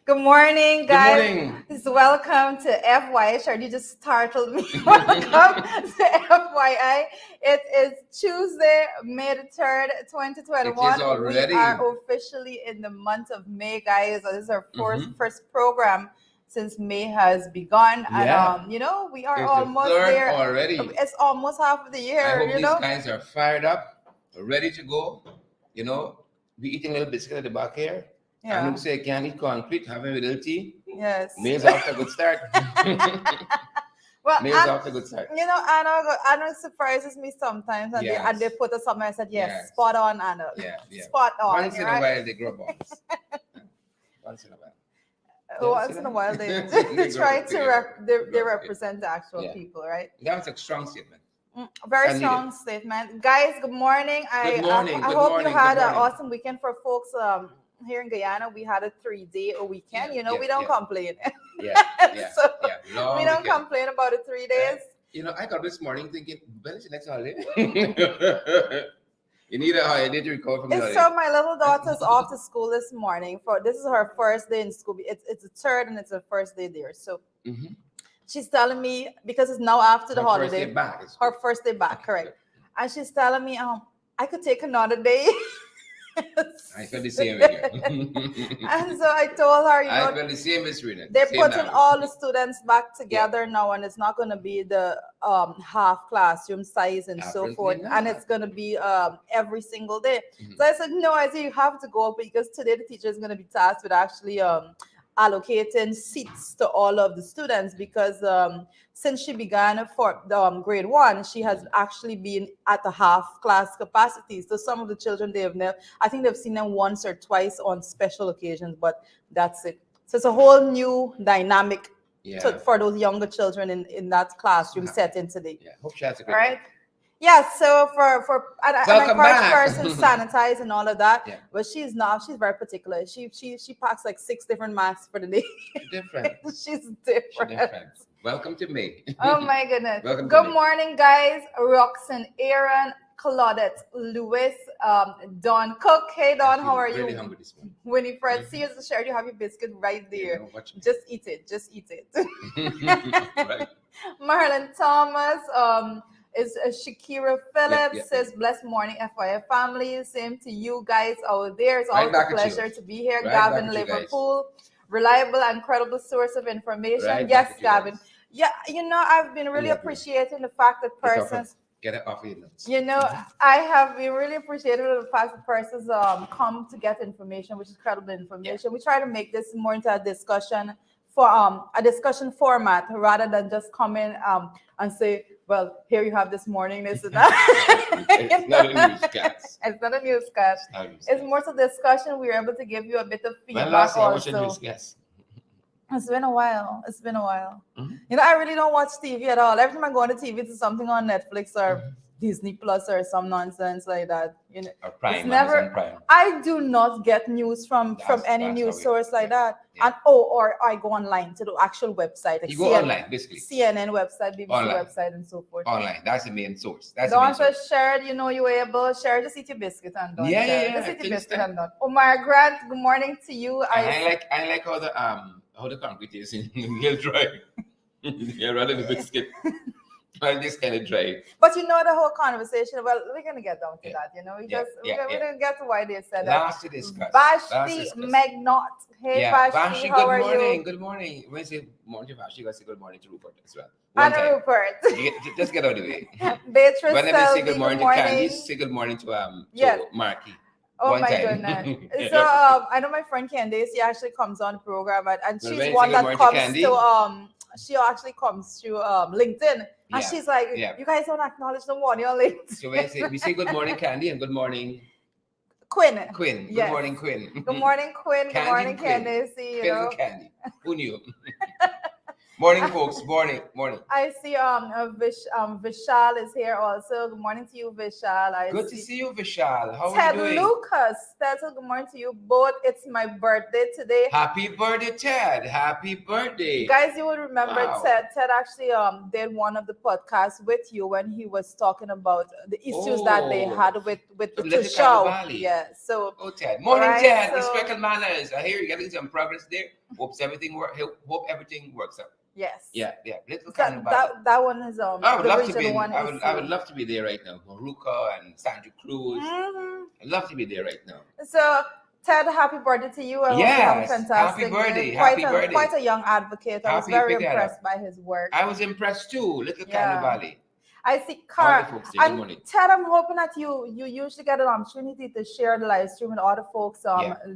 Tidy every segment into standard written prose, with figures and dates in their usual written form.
Good morning, Good guys. morning. Welcome to FYI. Sure, you just startled me. Welcome to FYI. It is Tuesday, May the 3rd, 2021. It is already. We are officially in the month of May, guys. This is our first program since May has begun. Yeah. And, we are It's almost the third there. already. It's almost half of the year, I hope these guys are fired up, ready to go. We eating a little biscuit at the back here. Yeah. And say can't eat concrete, having a little tea. Yes. May's off to a good start. Well, May's off to a good start. Anna surprises me sometimes, and they put us something. I said, yes, spot on, Anna. Yeah. Spot on. Once in a while they grow balls. Once in a while. Once in a while they try to represent the actual people, right? That's a strong statement. Very strong statement, guys. Good morning. Good morning. I hope you had an awesome weekend. For folks here in Guyana, we had a 3-day weekend. We don't complain. We don't complain about the 3 days. I got this morning thinking, when is the next holiday? You need a holiday to recover from the holiday. So my little daughter's off to school this morning. This is her first day in school. It's the third and it's the first day there. So she's telling me, because it's now after the holiday. Her first day back, correct. And she's telling me, I could take another day. I felt the same here. And so I told her, I felt the same as Rina. They're putting all the students back together now, and it's not going to be the half classroom size and so forth, and it's going to be every single day. So I said, no, I said you have to go, because today the teacher is going to be tasked with actually allocating seats to all of the students, because since she began for grade 1, she has actually been at the half class capacity. So some of the children, I think they've seen them once or twice on special occasions, but that's it. So it's a whole new dynamic for those younger children in that classroom setting today. Yeah, hope she has a good right. Yeah, so I encourage her to sanitize and all of that. Yeah. But she's very particular. She packs like 6 different masks for the day. Different. She's different. Welcome to me. Oh my goodness. Welcome Good morning, guys. Roxanne, Aaron, Claudette, Lewis, Don Cook. Hey Don, how are you? Really hungry this morning. Winifred, see you share. You have your biscuit right there. Just eat it. Just eat it. Right. Marlon Thomas, is Shakira Phillips says, blessed morning, FYI family. Same to you guys out there. It's always a pleasure to be here. Gavin Liverpool, reliable and credible source of information. Yes, Gavin. Yeah, I've been really appreciating the fact that persons get it off your notes. I have been really appreciative of the fact that persons come to get information, which is credible information. Yeah. We try to make this more into a discussion format, rather than just come in and say, well, here you have this morning, this and that. It's not a newscast. It's not a newscast. It's more to discussion. We are able to give you a bit of feedback. When last year was a newscast? It's been a while. I really don't watch TV at all. Every time I go on the TV, it's something on Netflix or Disney Plus or some nonsense like that. Or Prime, Prime. I do not get news from any news source like that. Yeah. And or I go online to the actual website. Like you go online, basically. CNN website, BBC website, and so forth. Online. That's the main source. Don't just share it. You're able. Share. Just eat your biscuit and done. Just eat your biscuit and done. Omar Grant, good morning to you. I like how the concrete is in real dry. Yeah, rather than the biscuit. Well, this kind of dry. But the whole conversation, well, we're going to get down to that, we didn't get to why they said that. Last to discuss. Vashti Magnot. Hey, Vashti, how are you? Good morning. When you say morning to Vashti, you got to say good morning to Rupert as well. And Rupert. Just get out of the way. Beatrice, whenever you say good morning to Candy, say good morning to Marky. Oh my goodness. So I know my friend Candice, she actually comes on the program, and she's one that comes to she actually comes to LinkedIn. And she's like, you guys don't acknowledge the morning on LinkedIn. So we say good morning, Candy, and good morning, Quinn. Good morning, Quinn. Good morning, Quinn. Good morning, Candice. Candy. Who knew? Morning, folks. Morning. I see Vishal is here also. Good morning to you, Vishal. Good to see you, Vishal. How are Ted you doing? Lucas. Ted, good morning to you both. It's my birthday today. Happy birthday, Ted. Happy birthday. Guys, you will remember Wow. Ted actually did one of the podcasts with you when he was talking about the issues that they had with the show. Yeah. So Ted. Morning, right, Ted. so, Respect and manners. I hear you're getting some progress there. Hope everything works out. Yes. Yeah. Little that one is I would the love to region be. one I would love to be there right now. Maruka and Sandra Cruz. I'd love to be there right now. So Ted, happy birthday to you. I hope you have a fantastic happy birthday. day. Happy birthday. Quite a young advocate. I was very impressed by his work. I was impressed too. Little Carnivale. I see Car. And Ted, I'm hoping that you usually get an opportunity to share the live stream with all the folks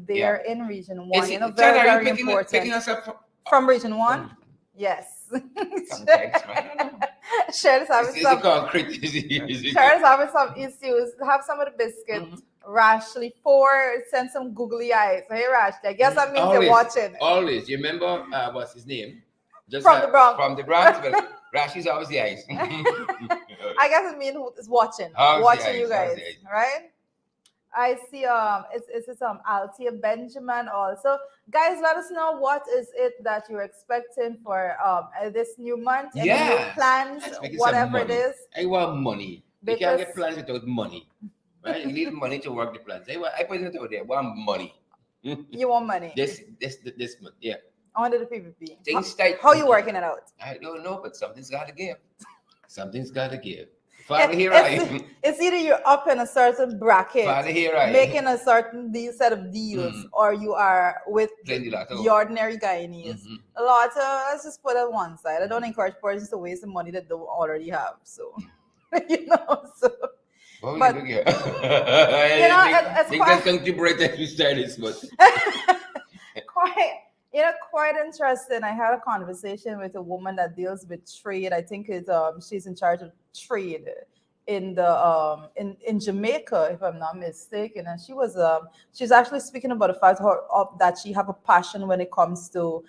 there in Region 1. Ted, very are you important. picking us up from Region 1? Yes. Share having some issues. Have some of the biscuits. Rashly 4 send some googly eyes. Hey Rashly, I guess that means they're watching. Always. You remember what's his name? Just from the Bronx. From the Bronx, but Rashi's always the eyes. I guess it means who is watching. Watching you guys. Right? I see it's Althea Benjamin also. Guys, let us know what is it that you're expecting for this new month. Any new plans, whatever it is. I want money. You can't get plans without money. Right? You need money to work the plans. I put it out there. I want money. You want money? This month, yeah. Under the PPP. Things tight. How are you working it out? I don't know, but something's got to give. Something's got to give. Father, here I am. It's either you're up in a certain bracket, Father, here I am, making a certain set of deals, or you are with the ordinary Guyanese. A lot. Let's just put it on one side. I don't encourage persons to waste the money that they already have. So, so. Well, but it's quite contemporary we started, but quite interesting. I had a conversation with a woman that deals with trade. I think she's in charge of trade in the in Jamaica, if I'm not mistaken. And she's actually speaking about the fact that she have a passion when it comes to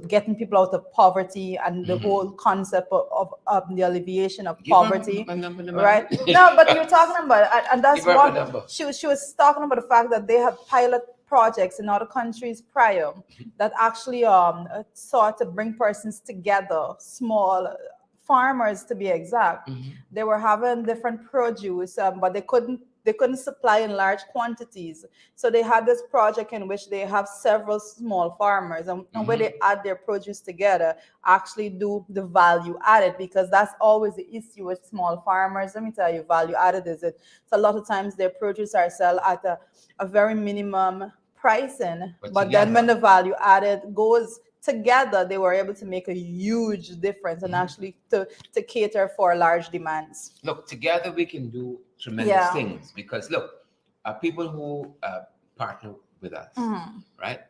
getting people out of poverty and the whole concept of the alleviation of poverty, right? No, but you're talking about it, and that's what she was talking about, the fact that they have pilot projects in other countries prior that actually sought to bring persons together, small farmers to be exact. They were having different produce, but they couldn't supply in large quantities. So they had this project in which they have several small farmers, and where they add their produce together, actually do the value added, because that's always the issue with small farmers. Let me tell you, value added is it. So a lot of times their produce are sold at a very minimum pricing, but then when the value added goes together, they were able to make a huge difference and actually to cater for large demands. Look, together we can do tremendous things, because look, people who partner with us, right?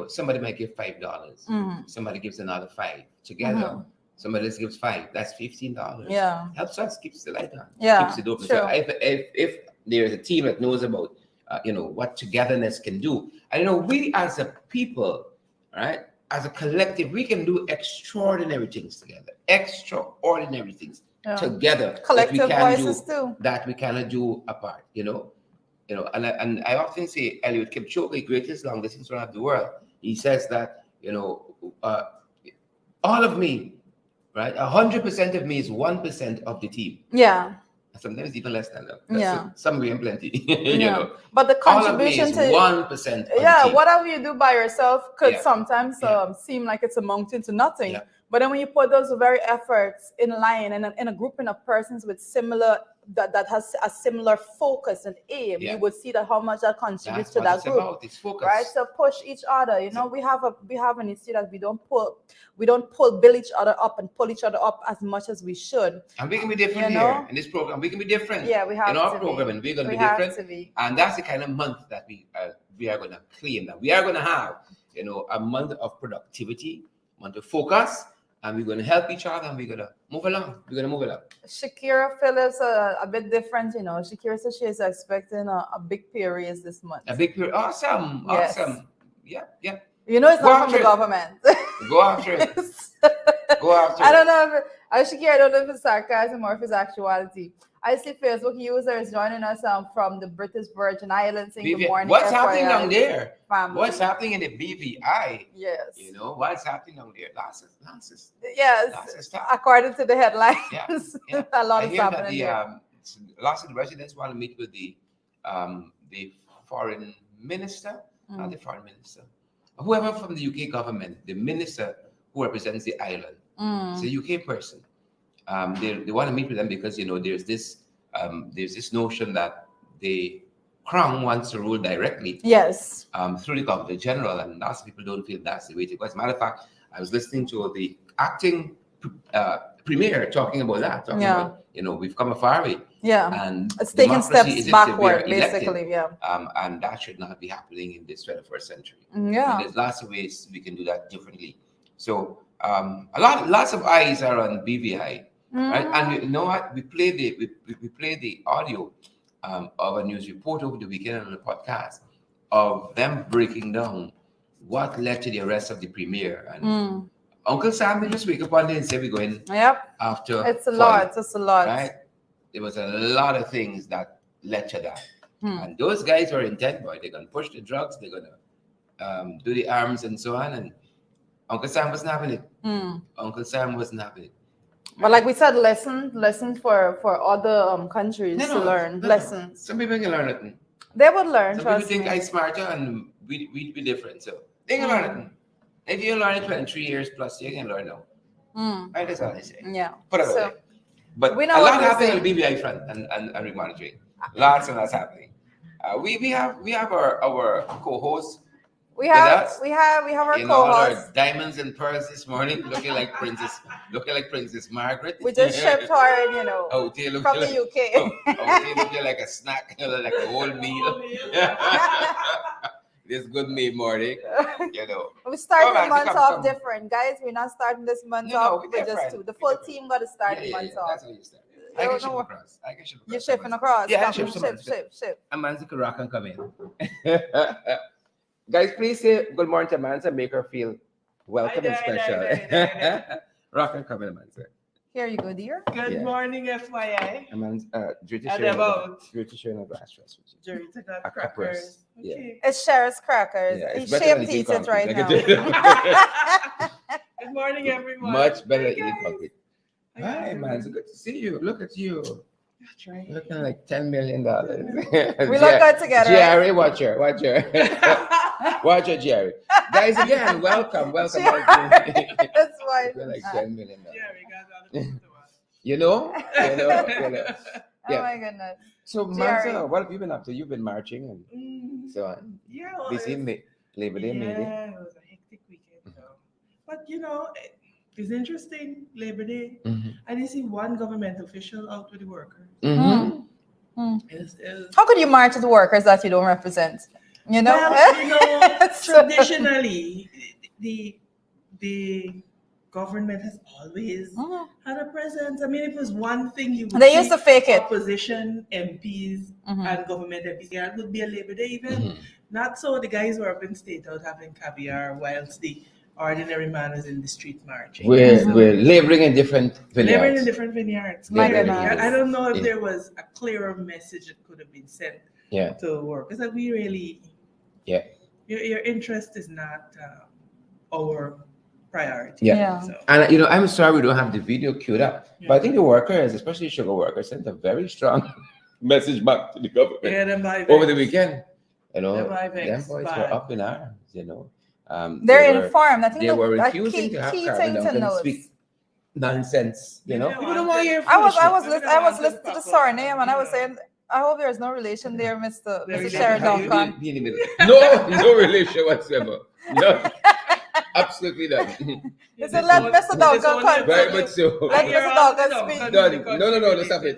Somebody might give $5, somebody gives another $5. Together, somebody else gives $5. That's $15. Yeah, helps us, keeps the light on, keeps it open. True. So if there's a team that knows about what togetherness can do, and we as a people, right? As a collective, we can do extraordinary things together. Extraordinary things together. Collective voices too. That we cannot do apart. And I often say Eliud Kipchoge, greatest long distance runner of the world. He says that all of me, right? 100% of me is 1% of the team. Yeah. Sometimes even less than that. Some way and plenty. But the contribution to 1%. Whatever you do by yourself could sometimes seem like it's amounting to nothing. Yeah. But then when you put those very efforts in line and in a grouping of persons with similar that has a similar focus and aim, you would see that how much that contributes to that group. It's focus. Right? So push each other. We have an issue that we don't build each other up and pull each other up as much as we should. And we can be different here in this program. We can be different. Yeah, we have in our program, and we're going to be different. And that's the kind of month that we are going to claim. That we are going to have, a month of productivity, month of focus. And we're going to help each other, and we're going to move along. Shakira Phillips, a bit different, Shakira says she is expecting a big pay raise this month. A big pay, awesome. Yeah. It's not from the government. Go after it. Go after I it. don't know if I don't know if it's sarcasm or if it's actuality. I see Facebook users joining us from the British Virgin Islands saying good morning. What's happening FYI down there? family. What's happening in the BVI? Yes. You know, what's happening down there? Lots of Yes. stuff. According to the headlines, Yeah. a lot I of hear stuff that happening the there. lots of the residents want to meet with the foreign minister, not the foreign minister, whoever from the UK government, the minister who represents the island. It's a UK person. They want to meet with them because, you know, there's this notion that the Crown wants to rule directly. Yes. Through the Governor General, and lots of people don't feel that's the way to go. As a matter of fact, I was listening to the acting premier talking about that, about, you know, we've come a far way. Yeah. And it's taking steps isn't backward, elected, basically. Yeah. And that should not be happening in this 21st century. Yeah. And there's lots of ways we can do that differently. So lots of eyes are on BVI, right? And you know what? We play the audio of a news report over the weekend on the podcast of them breaking down what led to the arrest of the premier. And Uncle Sam will just wake up one day and say we're going after. It's a lot. It's a lot. Right? There was a lot of things that led to that. And those guys were intent, boy. They're going to push the drugs. They're going to do the arms and so on. And Uncle Sam wasn't having it. Uncle Sam wasn't having it. But like we said, lessons for other countries to learn. Lessons. Some people can learn it. They would learn. Some people think I'm smarter and we be different. So they can learn it. If you learn it 23 years plus, you can learn now. Right, that's all I say. Yeah. Put it away. But a lot happening on the BVI front and remonitoring. Lots and lots happening. We have our co-host. We have our in all co-host. our diamonds and pearls this morning, looking like Princess Margaret. We just shipped her, you know, from the UK. Looking like a snack, like a whole meal. This good meal morning, you know. We started the month off different, guys. We're not starting this month off with just two. The full team got to start the month off. That's how you start. I can ship across. You're shipping across. Yeah, ship. Amanza could rock and come in. Guys, please say good morning to Amanza. Make her feel welcome and special. Rock and come in, Amanza. Here you go, dear. Good morning, FYI. Amanza, Judy And about sharing a glass dress with you. Judy got A crackers. Yeah. Okay. It's Cher's crackers. Yeah, He's it's better shaped than eats eating it right concrete. now. Good morning, everyone. Much better Hi, eating guys. concrete. Hi, Hi, everyone. man. It's good to see you. Look at you. That's right. Looking like $10 million. We look good together. Jerry, watch her. Watch her, Jerry. Guys, again, welcome. That's why. Looking like $10 million. Yeah, we got on the phone to us. You know? Oh Yeah. my goodness. So, Jerry. Mansa, what have you been up to? You've been marching and so on. Yeah, well, Busy Labor Day, maybe? Yeah, it was a hectic weekend. So. But, you know, it's interesting, Labor Day. I didn't see one government official out with the workers. How could you march with workers that you don't represent? You know? Well, you know, traditionally, the government has always had a presence. I mean, if it was one thing you would They used to fake it. opposition MPs and government MPs, yeah, it would be a Labor Day event. Not so the guys were up in state out having caviar whilst the ordinary man is in the street marching. We're laboring in different vineyards. Laboring in different vineyards. My Clearly. goodness. I don't know if there was a clearer message that could have been sent Yeah. to workers. That we really, your interest is not our priority. Yeah. So, And you know, I'm sorry we don't have the video queued up, but I think the workers, especially sugar workers, sent a very strong message back to the government over the weekend. You know, them boys were up in arms. You know, they're informed. I think they were a refusing to have key carbon thing to and know speak nonsense. You know, Yeah, people don't want to hear. I was foolishness. listening to the surname and I was saying, I hope there's no relation there, Mr. There is Sheridan Duncan. Be in the middle. No relation whatsoever. No, absolutely not. It's a let Mr. Duncan Very continue. much so. Let Mr. Duncan speak. Done. No, stop it.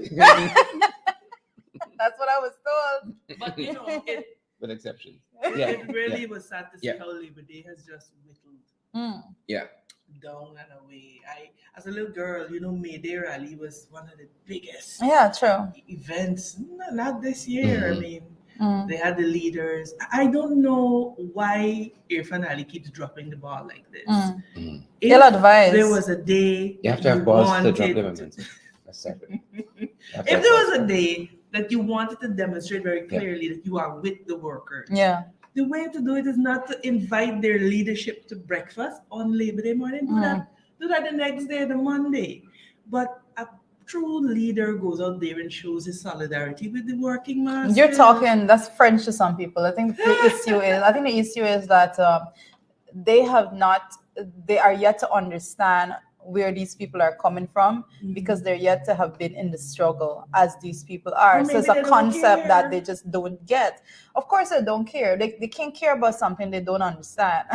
That's what I was told. But you know, With exceptions. it really was sad to see how Labor Day has just whittled Yeah. down and away. As a little girl, you know, May Day rally was one of the biggest Yeah, true. events. Not this year. I mean, They had the leaders. I don't know why Irfan Ali keeps dropping the ball like this. If Ill advice. there was a day You have to have balls to drop them. If there was a day that you wanted to demonstrate very clearly that you are with the workers, the way to do it is not to invite their leadership to breakfast on Labor Day morning. Do that the next day, the Monday. But a true leader goes out there and shows his solidarity with the working mass. You're talking, that's French to some people. I think the issue is that they are yet to understand where these people are coming from because they're yet to have been in the struggle as these people are. So it's a concept that they just don't get. Of course they don't care. They can't care about something they don't understand.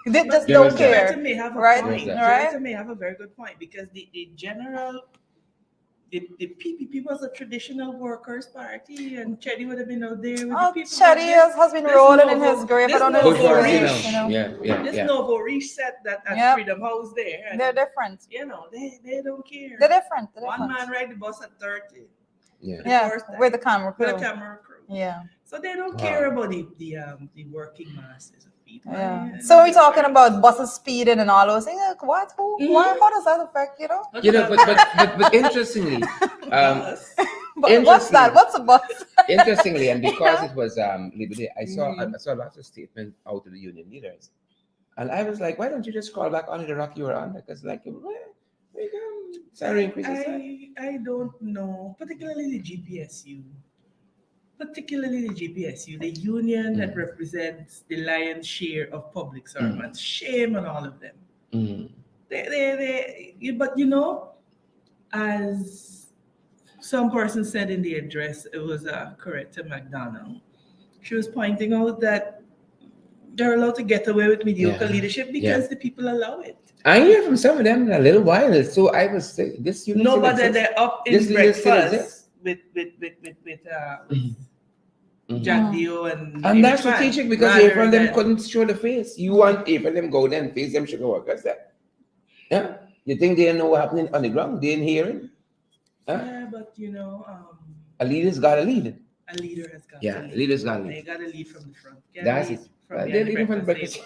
They just don't care. Director may have a right? point. Director may have a very good point because the general, the PPP was a traditional workers party, and Chetty would have been out there with the people. Chetty has been rolling in his grave. This Novo Reach set that at Freedom House there. And, they're different. You know, they don't care. They're different. One man ride the bus at 30. With the camera crew. Yeah. So they don't care about the working masses of people. Yeah. So we're talking about buses speeding and all those things. Like, what? Who? Why? How does that affect? But interestingly, what's that? What's a bus? Interestingly, and because it was Labor Day, I saw lots of statements out of the union leaders, and I was like, why don't you just crawl back onto the rock you were on? Because salary increases. I don't know, particularly the GPSU. The union that represents the lion's share of public servants. Shame on all of them. But as some person said in the address, it was Coretta McDonald. She was pointing out that they're allowed to get away with mediocre leadership because the people allow it. I hear from some of them in a little while. So I was saying this union. No, but they're up in breakfast with Jack Dio and that's strategic because April and them couldn't show the face. You want April them go there and face them sugar workers there. Yeah. You think they know what happening on the ground? They didn't hear it? Yeah, but a leader's got to lead. A leader has got to lead. Leader's got to lead. They got to lead from the front. That's it. They're leading from the breakfast.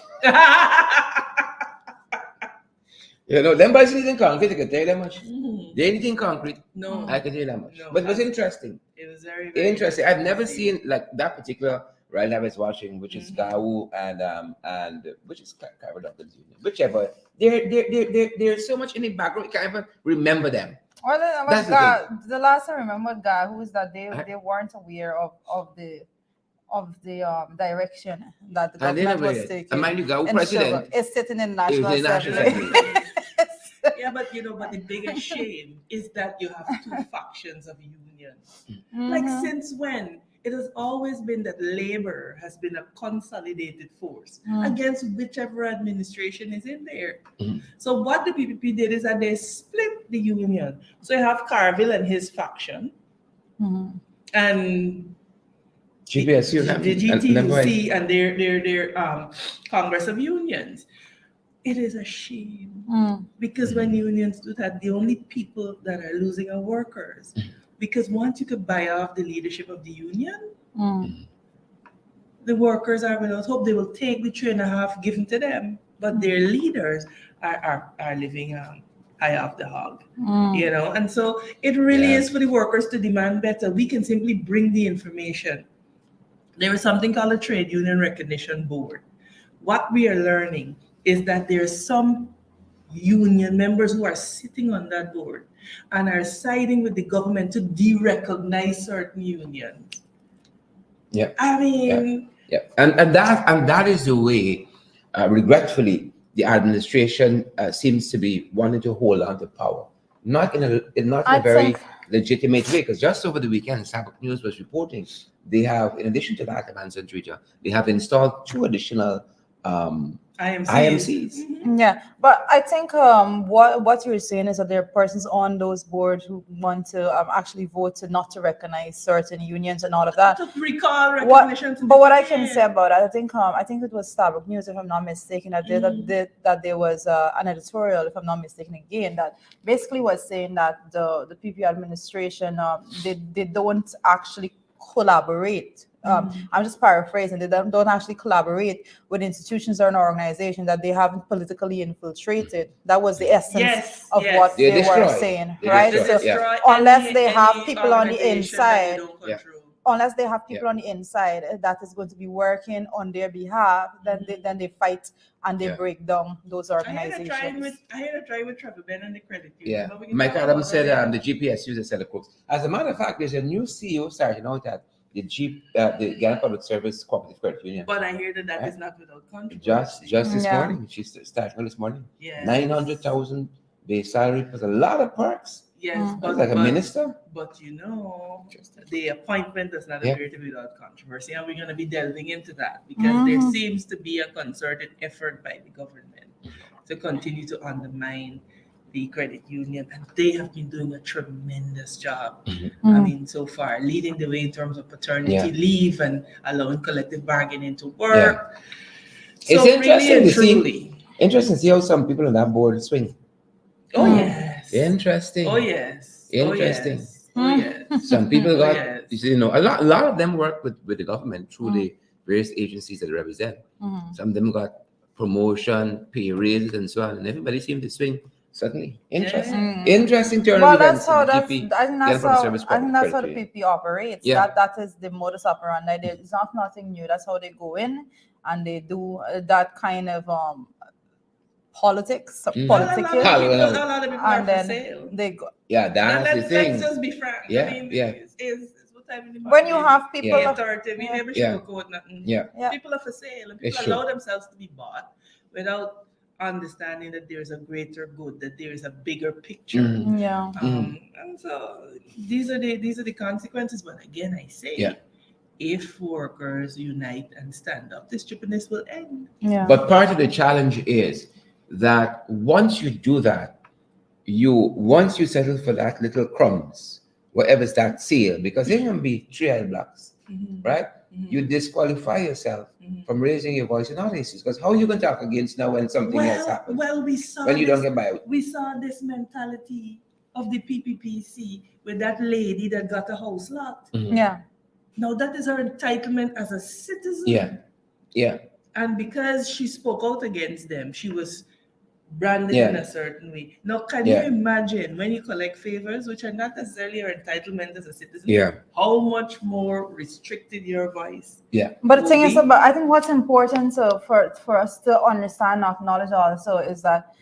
Them boys leading concrete, I can tell you that much. They ain't in concrete. No. I can tell you that much. No, but it was interesting. It was very, very interesting. I've never seen like that particular rally I was watching, which is GAU and which is Chiropractors Union. Whichever. There's so much in the background, you can't even remember them. Well, the last I remember, guy who was that they weren't aware of the direction that the government was taking. And mind you, GAU president is sitting in National Assembly. Yeah, but the biggest shame is that you have two factions of unions. Like since when? It has always been that labor has been a consolidated force against whichever administration is in there. So what the PPP did is that they split the union. So you have Carville and his faction, and GPSU, the GTUC and their Congress of Unions. It is a shame because when unions do that, the only people that are losing are workers. Because once you could buy off the leadership of the union, the workers are without hope. They will take the 3.5 given to them, but their leaders are living high off the hog, And so it really is for the workers to demand better. We can simply bring the information. There is something called a Trade Union Recognition Board. What we are learning is that there are some union members who are sitting on that board and are siding with the government to de-recognize certain unions. Yeah. I mean... Yeah. And that is the way, regretfully, the administration seems to be wanting to hold on to power. Not in a very legitimate way, because just over the weekend, Sabbath News was reporting, they have, in addition to that, Amazon Twitter, they have installed 2 additional IMCs. Yeah, but I think what you're saying is that there are persons on those boards who want to actually vote not to recognize certain unions and all of that. To recall recognition. But what I can say about that, I think it was Starbucks News, if I'm not mistaken, that there was an editorial, if I'm not mistaken, again, that basically was saying that the PP administration they don't actually collaborate I'm just paraphrasing, they don't actually collaborate with institutions or an organization that they haven't politically infiltrated. That was the essence of what They they were destroy. saying, They right? destroy. So unless they have people on the organization that they inside, don't control. unless they have people on the inside that is going to be working on their behalf, then they fight and they break down those organizations. I had a try with Trevor Ben and the credit Yeah. union. Mike Adams said the GPS uses set of cooks. As a matter of fact, there's a new CEO starting out at the Ghana Public Service Cooperative Credit Union. But I hear that is not without controversy. Just this morning, she started this morning. Yes. 900,000 base salary plus a lot of perks. Yes, but like a minister. But the appointment does not appear to be without controversy, and we're going to be delving into that because there seems to be a concerted effort by the government to continue to undermine the credit union, and they have been doing a tremendous job. I mean, so far, leading the way in terms of paternity leave and allowing collective bargaining to work. Yeah. So It's interesting to see how some people on that board swing. Oh yes. Interesting. Oh yes. Interesting. Oh yes. Some people got a lot of them work with the government through the various agencies that they represent. Some of them got promotion, pay raises, and so on, and everybody seemed to swing. Certainly. Interesting. Interesting turn of events. I think that's how the PP operates. Yeah. That is the modus operandi. It's nothing new. That's how they go in and they do that kind of politics, politicking. A lot of people and are then for sale. They go. Yeah, that's the thing. Let's just be frank. Yeah, I mean, when you have people, we never sugarcoat nothing. Yeah. People are for sale, and people allow themselves to be bought without understanding that there is a greater good, that there is a bigger picture. And so these are the consequences. But again, I say, if workers unite and stand up, this stupidness will end. But part of the challenge is that once you do that, once you settle for that little crumbs, whatever's that seal, because there can be 3 blocks, right? You disqualify yourself from raising your voice in all issues, because how are you going to talk against now when something else happens? Well, we saw when you don't get by. We saw this mentality of the PPPC with that lady that got a house lot. Now that is her entitlement as a citizen. And because she spoke out against them, she was branded in a certain way. Now, can you imagine when you collect favors, which are not necessarily your entitlement as a citizen, how much more restricted your voice? But the thing is, I think what's important for us to understand and acknowledge also is that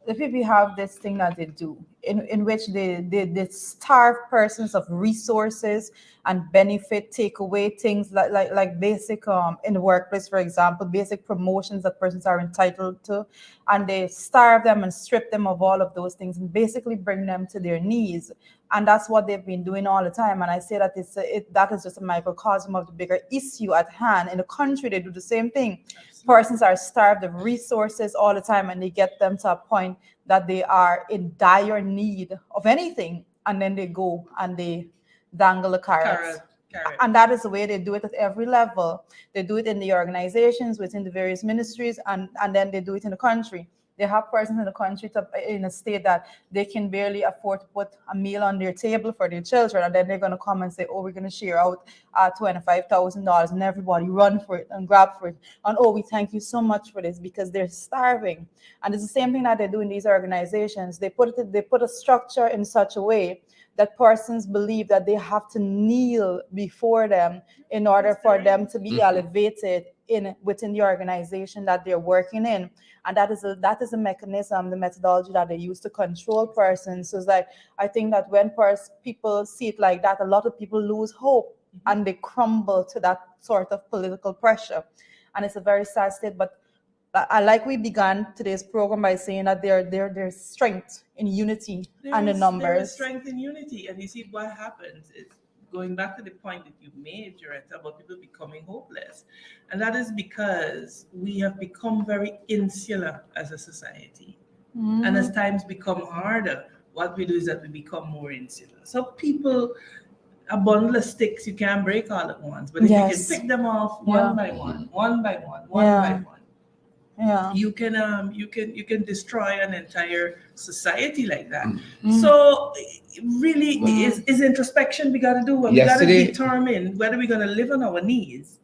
the people have this thing that they do in which they starve persons of resources and benefit, take away things like basic in the workplace, for example, basic promotions that persons are entitled to, and they starve them and strip them of all of those things and basically bring them to their knees. And that's what they've been doing all the time. And I say that that is just a microcosm of the bigger issue at hand. In the country, they do the same thing. Persons are starved of resources all the time, and they get them to a point that they are in dire need of anything, and then they go and they dangle a carrot. And that is the way they do it at every level. They do it in the organizations, within the various ministries, and then they do it in the country. They have persons in the country in a state that they can barely afford to put a meal on their table for their children, and then they're going to come and say, oh, we're going to share out $25,000, and everybody run for it and grab for it. And oh, we thank you so much for this, because they're starving. And it's the same thing that they do in these organizations. They put a structure in such a way that persons believe that they have to kneel before them in order for them to be elevated within the organization that they're working in. And that is a mechanism, the methodology that they use to control persons. So it's like, I think that when people see it like that, a lot of people lose hope and they crumble to that sort of political pressure. And it's a very sad state. But I like we began today's program by saying that there's strength in unity and the numbers. There is strength in unity. And you see what happens is, going back to the point that you made, Joretta, about people becoming hopeless. And that is because we have become very insular as a society. And as times become harder, what we do is that we become more insular. So people, a bundle of sticks, you can't break all at once. But if you can pick them off one by one, one by one, one by one, Yeah. You can destroy an entire society like that. So really is introspection we got to do. We got to determine whether we're going to live on our knees,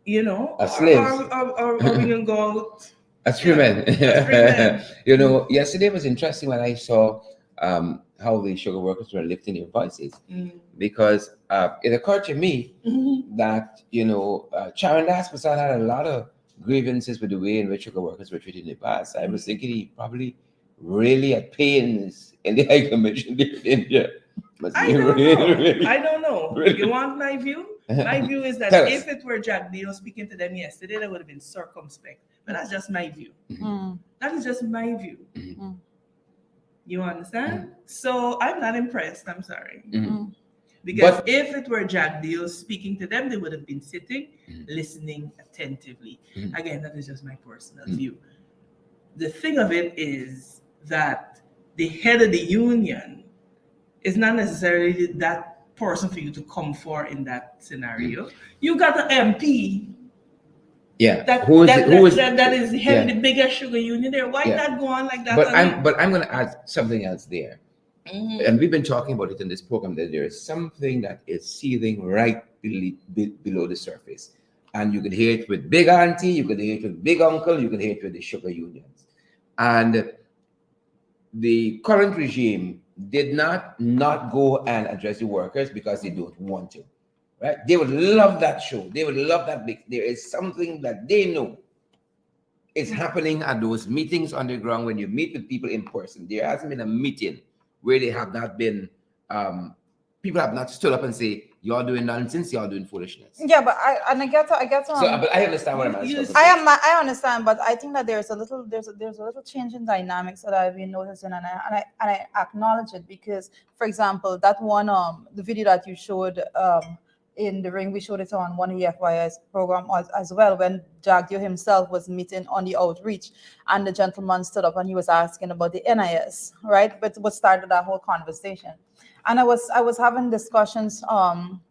you know, as slaves, or we're going to go out as free men. as free men. You know, yesterday was interesting when I saw how the sugar workers were lifting their voices, because it occurred to me that, you know, Charan Das Prasad had a lot of grievances with the way in which sugar workers were treated in the past. I was thinking he probably really had pains in the High Commission in India. I don't know. Really? You want my view? My view is that if it were Jack Dio speaking to them yesterday, they would have been circumspect. But that's just my view. That is just my view. You understand? So I'm not impressed. I'm sorry. Because if it were Jack Dio speaking to them, they would have been sitting, listening attentively. Again, that is just my personal view. The thing of it is that the head of the union is not necessarily that person for you to come for in that scenario. You got an MP. That is head of the biggest sugar union there. Why not go on like that? But I'm going to add something else there. And we've been talking about it in this program, that there is something that is seething right below the surface. And you can hear it with Big Auntie, you can hear it with Big Uncle, you can hear it with the sugar unions. And the current regime did not go and address the workers because they don't want to. Right? They would love that show. They would love that. There is something that they know is happening at those meetings on the ground when you meet with people in person. There hasn't been a meeting where they have not been, people have not stood up and say, "You're doing nonsense, you're doing foolishness." Yeah, but I get to. So, but I understand what I'm asking. I understand, but I think that there's a little change in dynamics that I've been noticing, and I acknowledge it because, for example, that one the video that you showed in the ring, we showed it on one of the FYI's program as well, when Jagdio himself was meeting on the outreach, and the gentleman stood up and he was asking about the NIS, right? But what started that whole conversation. And I was having discussions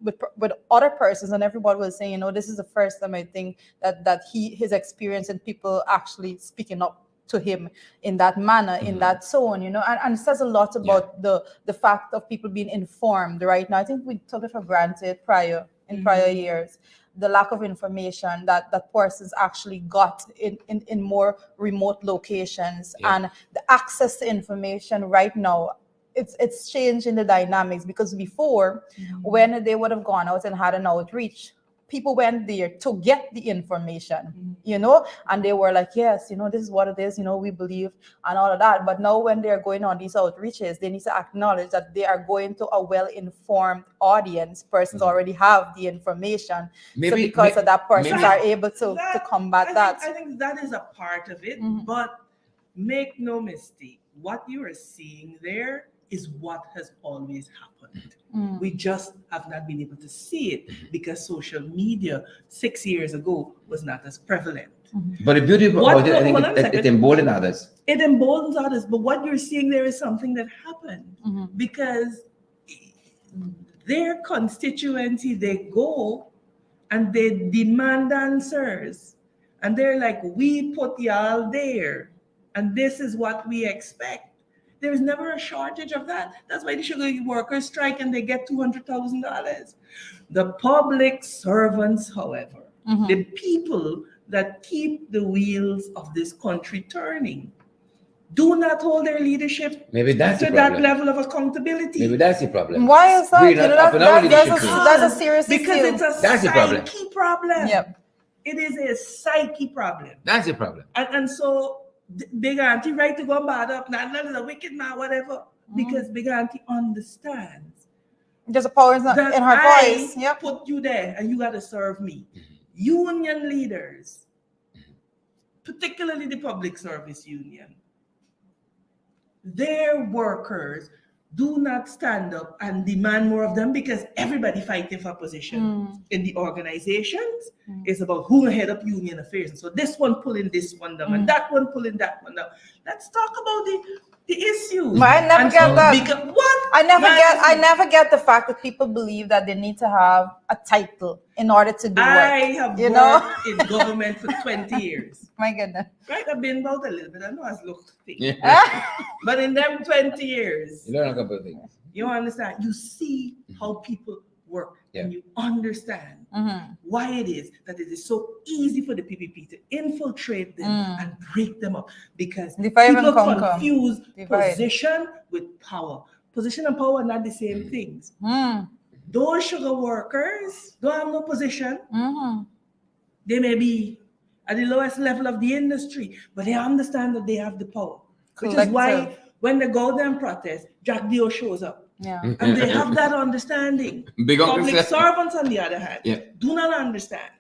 with other persons, and everybody was saying, you know, this is the first time I think that his experience and people actually speaking up to him in that manner, in that tone, you know, and it says a lot about the fact of people being informed right now. I think we took it for granted prior years, the lack of information that persons actually got in more remote locations, and the access to information right now. It's changing the dynamics, because before, when they would have gone out and had an outreach, people went there to get the information, you know, and they were like, yes, you know, this is what it is, you know, we believe, and all of that. But now when they're going on these outreaches, they need to acknowledge that they are going to a well-informed audience. Persons already have the information. So because of that, persons are able to combat that. I think that is a part of it, but make no mistake, what you are seeing there is what has always happened. We just have not been able to see it because social media 6 years ago was not as prevalent. But the beauty about it, I think it emboldens others. It emboldens others, but what you're seeing there is something that happened because their constituency, they go and they demand answers. And they're like, we put y'all there, and this is what we expect. There's never a shortage of that. That's why the sugar workers strike and they get $200,000. The public servants, however, the people that keep the wheels of this country turning, do not hold their leadership to that level of accountability. Maybe that's the problem. Why is that? You know, that's a serious issue. Because it's a psyche problem. Yep. It is a psyche problem. That's the problem. And so Big Auntie right to go bad up, not is a wicked man, whatever, because Big Auntie understands there's a power in her voice. Yep. Put you there and you got to serve me. Union leaders, particularly the public service union, their workers do not stand up and demand more of them because everybody fighting for position in the organizations. It's about who head up union affairs. And so this one pulling this one down and that one pulling that one down. Let's talk about the issue. But I never get that. What? I never get the fact that people believe that they need to have a title in order to do I work. have You worked know? in government for 20 years. My goodness. Right? I've been about a little bit. I know I've looked things. Yeah. But in them 20 years, You learn a couple of things. you understand, you see how people work, Yeah. and you understand why it is that it is so easy for the PPP to infiltrate them and break them up, because Divide and people conquer. confuse Divide. position with power. Position and power are not the same things. Those sugar workers don't have no position. They may be at the lowest level of the industry, but they understand that they have the power. Which is why when they go there and protest, Jack Dio shows up. Yeah. And they have that understanding. Big Uncle Public Seth. servants, on the other hand, Yeah. do not understand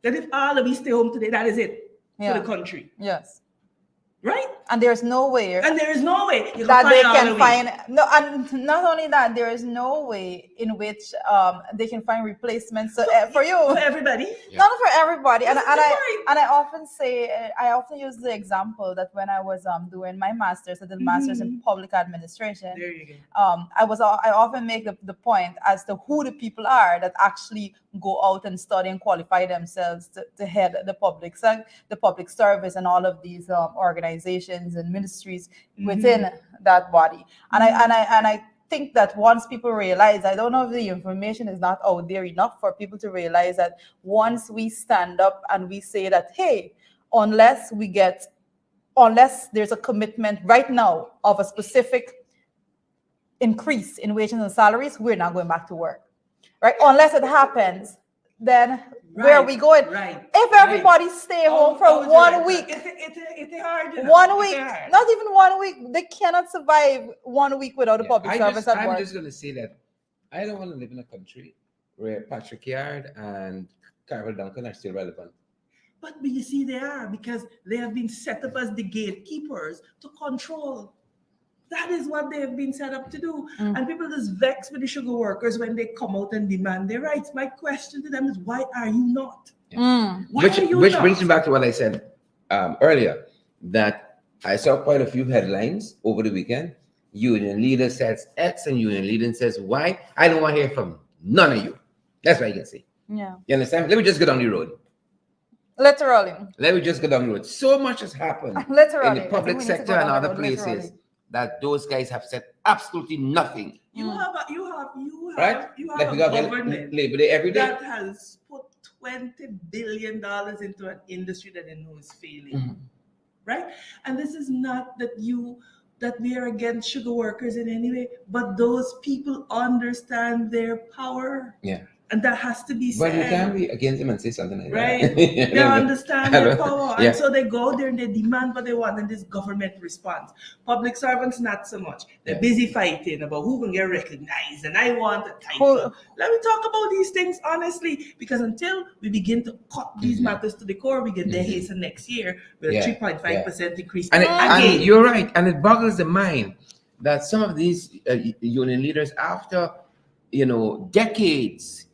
that if all of we stay home today, that is it for the country. Yes. Right? And there's no way And there is no way you that they all can of we. find and not only that, there is no way in which they can find replacements for you. For everybody. Yeah. Not for everybody. And That's I right. and I often say, I often use the example that when I was doing my master's, I did master's in public administration. There you go. I often make the point as to who the people are that actually go out and study and qualify themselves to head the public service and all of these organizations and ministries within that body. And I think that once people realize, I don't know if the information is not out there enough for people to realize that once we stand up and we say that, hey, unless there's a commitment right now of a specific increase in wages and salaries, we're not going back to work, right? Unless it happens, then where are we going? Right. If everybody stay home for 1 week, it's hard. 1 week, not even 1 week, they cannot survive 1 week without a public service at work. I'm just going to say that I don't want to live in a country where Patrick Yard and Carol Duncan are still relevant. But you see, they are, because they have been set up as the gatekeepers to control. That is what they have been set up to do. And people just vex with the sugar workers when they come out and demand their rights. My question to them is, why are you not? Which brings me back to what I said earlier, that I saw quite a few headlines over the weekend. Union leader says X and union leader says Y. I don't want to hear from none of you. That's what I can say. Yeah. You understand? Let me just go down the road. Literally. Let me just go down the road. So much has happened Literally. in the public sector and other places that those guys have said absolutely nothing. You have Right? Like we a got government Labor Day every day. that has put $20 billion into an industry that they know is failing. Right? And this is not that we are against sugar workers in any way, but those people understand their power. Yeah. And that has to be said. But you can't be against them and say something like right? that. They understand their power. Yeah. And so they go there and they demand what they want, and this government response. Public servants, not so much. They're busy fighting about who can get recognized, and I want a title. Let me talk about these things honestly, because until we begin to cut these matters to the core, we get there hasten next year with a 3.5% increase. And you're right. And it boggles the mind that some of these union leaders, after, decades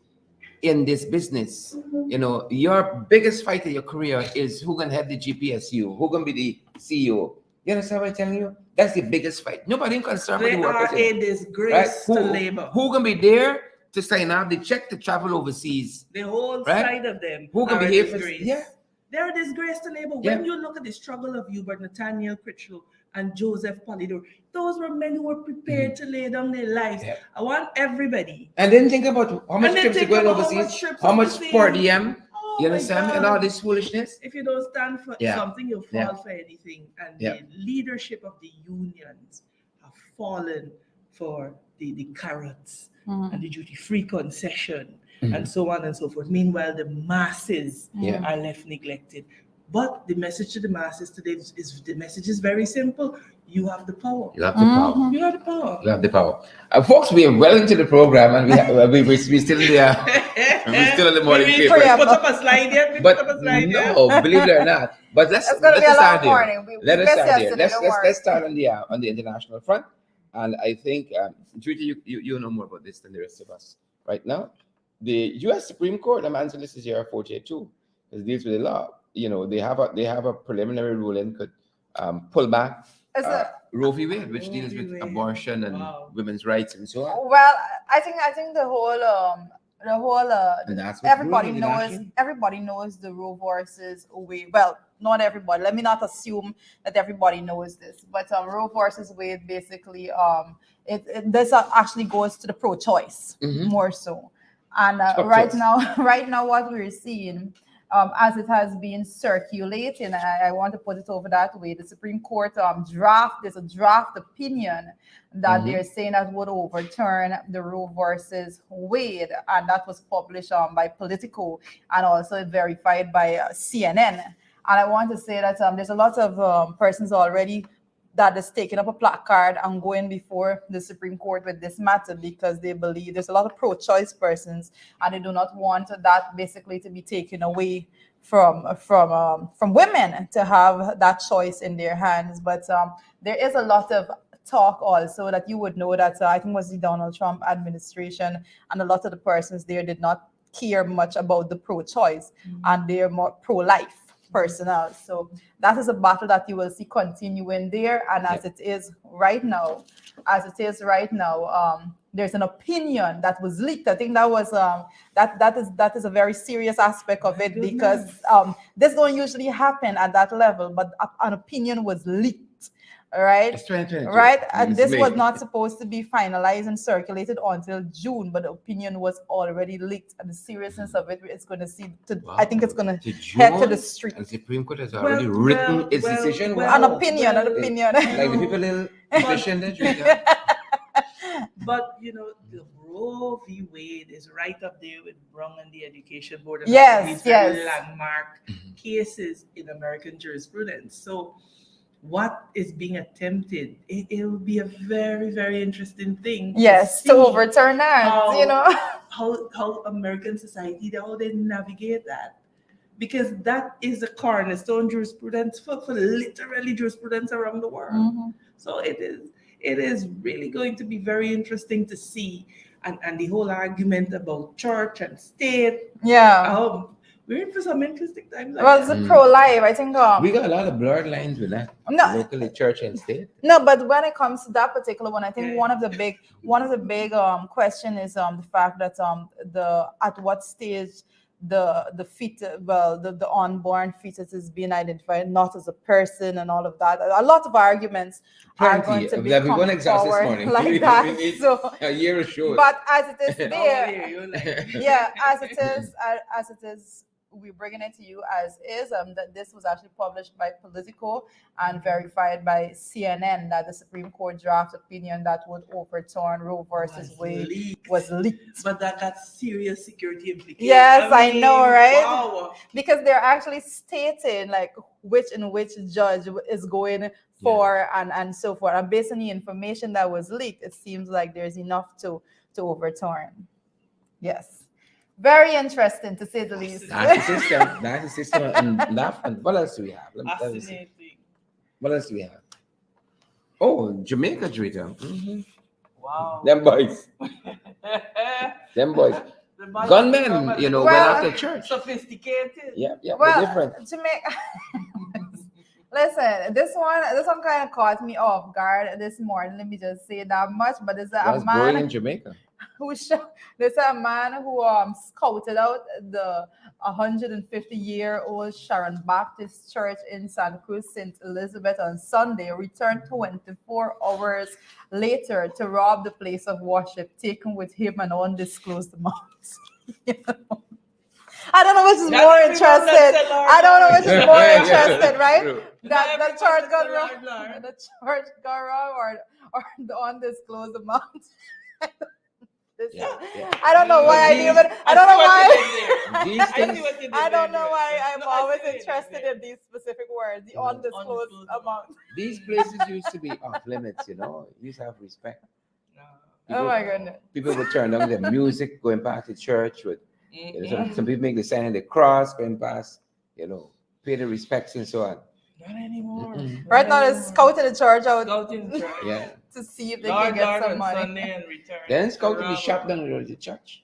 in this business, your biggest fight in your career is who can head the GPSU, who can be the CEO. You understand what I'm telling you? That's the biggest fight. Nobody concerned with the workers. They are a disgrace to labor. Who can be there to sign off the check to travel overseas? The whole side of them. Who can be here for? Yeah. They're a disgrace to labor. When you look at the struggle of Hubert, Nathaniel Critchlow, and Joseph Polidor, those were men who were prepared to lay down their lives. Yeah. I want everybody. And then think about how much trips are going overseas, how much per diem, you understand, and all this foolishness. If you don't stand for something, you'll fall for anything. And the leadership of the unions have fallen for the carrots and the duty-free concession and so on and so forth. Meanwhile, the masses are left neglected. But the message to the masses today is very simple. You have the power. You have the power. You have the power. You have the power. Folks, we are well into the program, and we're still there. We're still in the morning paper. Put up a slide yet? No, believe it or not. But let's start there. Let's start on the international front. And I think, Judy, you know more about this than the rest of us right now. the U.S. Supreme Court, I'm answering this is here 48.2, because it deals with the law. They have a preliminary ruling could pull back Roe v. Wade, which deals with abortion and women's rights and so on. Well, I think the whole And that's what's everybody brewing knows internationally. everybody knows the Roe versus Wade. Well, not everybody. Let me not assume that everybody knows this, but Roe versus Wade basically this actually goes to the pro-choice more so, and right now what we're seeing. As it has been circulating, I want to put it over that way. The Supreme Court there's a draft opinion that they're saying that would overturn the Roe versus Wade, and that was published by Politico and also verified by CNN. And I want to say that there's a lot of persons already that is taking up a placard and going before the Supreme Court with this matter, because they believe there's a lot of pro-choice persons and they do not want that basically to be taken away from women to have that choice in their hands. But there is a lot of talk also that you would know that I think was the Donald Trump administration, and a lot of the persons there did not care much about the pro-choice and they're more pro-life personnel. So that is a battle that you will see continuing there. And as it is right now, there's an opinion that was leaked. I think that was that is a very serious aspect of it, because this don't usually happen at that level, but an opinion was leaked. Right, right, and this was not supposed to be finalized and circulated until June, but the opinion was already leaked, and the seriousness of it is going to see. I think it's going to head to the street. And the Supreme Court has already written its decision. An opinion. Like the people in petition. But the Roe v. Wade is right up there with Brown and the Education Board. And yes, very landmark cases in American jurisprudence. So what is being attempted, it will be a very, very interesting thing. Yes, to overturn that, how American society, how they navigate that. Because that is the cornerstone jurisprudence for literally jurisprudence around the world. So it is really going to be very interesting to see. And the whole argument about church and state. Yeah. We're in for some interesting times. Well, it's a pro-life. I think we got a lot of blurred lines with that. Locally, church and state. No, but when it comes to that particular one, I think one of the big question is the fact that at what stage the unborn fetus is being identified not as a person and all of that. A lot of arguments are going to be coming forward like that. So a year or so. But as it is there, as it is. We're bringing it to you as is. That this was actually published by Politico and verified by CNN, that the Supreme Court draft opinion that would overturn Roe versus Wade was leaked. But that got serious security implications. Yes, I know, right? Wow. Because they're actually stating like which judge is going for and so forth. And based on the information that was leaked, it seems like there's enough to overturn. Yes. Very interesting, to say the least. That's the system. And what else do we have? Fascinating. What else do we have? Oh, Jamaica Twitter. Wow. Them boys. Gunmen, went after church. Sophisticated. Yeah, well, different. Jamaica. Listen, this one kind of caught me off guard this morning. Let me just say that much. But there's a man in Jamaica. There's a man who scouted out the 150-year-old Sharon Baptist Church in Santa Cruz, St. Elizabeth on Sunday, returned 24 hours later to rob the place of worship, taking with him an undisclosed amount. I don't know which is more interested. I don't know which is more interested, right? That the church got wrong, or the undisclosed amount. I don't know why I don't know why I'm always interested in these specific words, the undisclosed amount. These places used to be off limits, You used to have respect. Oh my goodness. People would turn down their music going past the church with some people make the sign of the cross going past, pay the respects and so on. Not anymore. Right now, they're scouting the church out. Yeah. To see if they can get some money. Sunday and return. Then scouting the shop down the road to the church.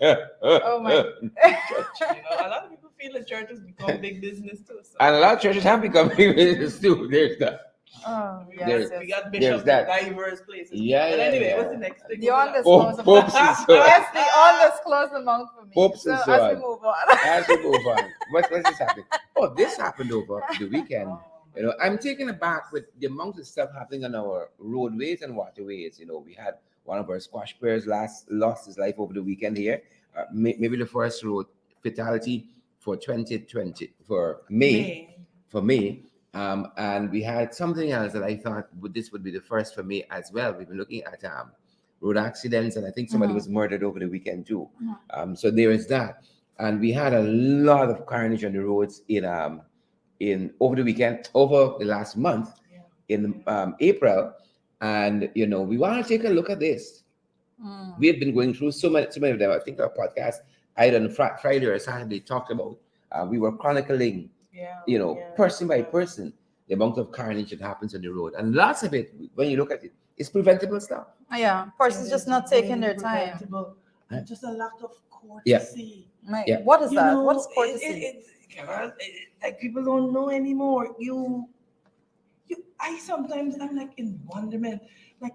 Oh my. A lot of people feel that church has become big business too. So. And a lot of churches have become big business too. There's that. Oh, We yes, got, yes. we got There's bishops that. in diverse places. Yeah, But yeah, anyway, yeah. what's the next thing? The undisclosed Popes amount. and so on. Yes, the undisclosed amount for me. Popes So and so as on. we move on. As we move on, what's this happening? Oh, this happened over the weekend. You know, I'm taken aback with the amount of stuff happening on our roadways and waterways. You know, we had one of our squash players lost his life over the weekend here. Maybe the first road fatality for 2020 for May. And we had something else that I thought this would be the first for me as well. We've been looking at road accidents, and I think somebody was murdered over the weekend too. So there is that, and we had a lot of carnage on the roads in over the weekend, over the last month, in April, and you know we want to take a look at this. We have been going through so many of them. I think our podcast I on Friday or Saturday talked about. We were chronicling, person by person, the amount of carnage that happens on the road, and lots of it, when you look at it, is preventable stuff. Yeah, persons just not taking their time. And just a lack of courtesy. What is that? What is courtesy? Like people don't know anymore. I'm like in wonderment, like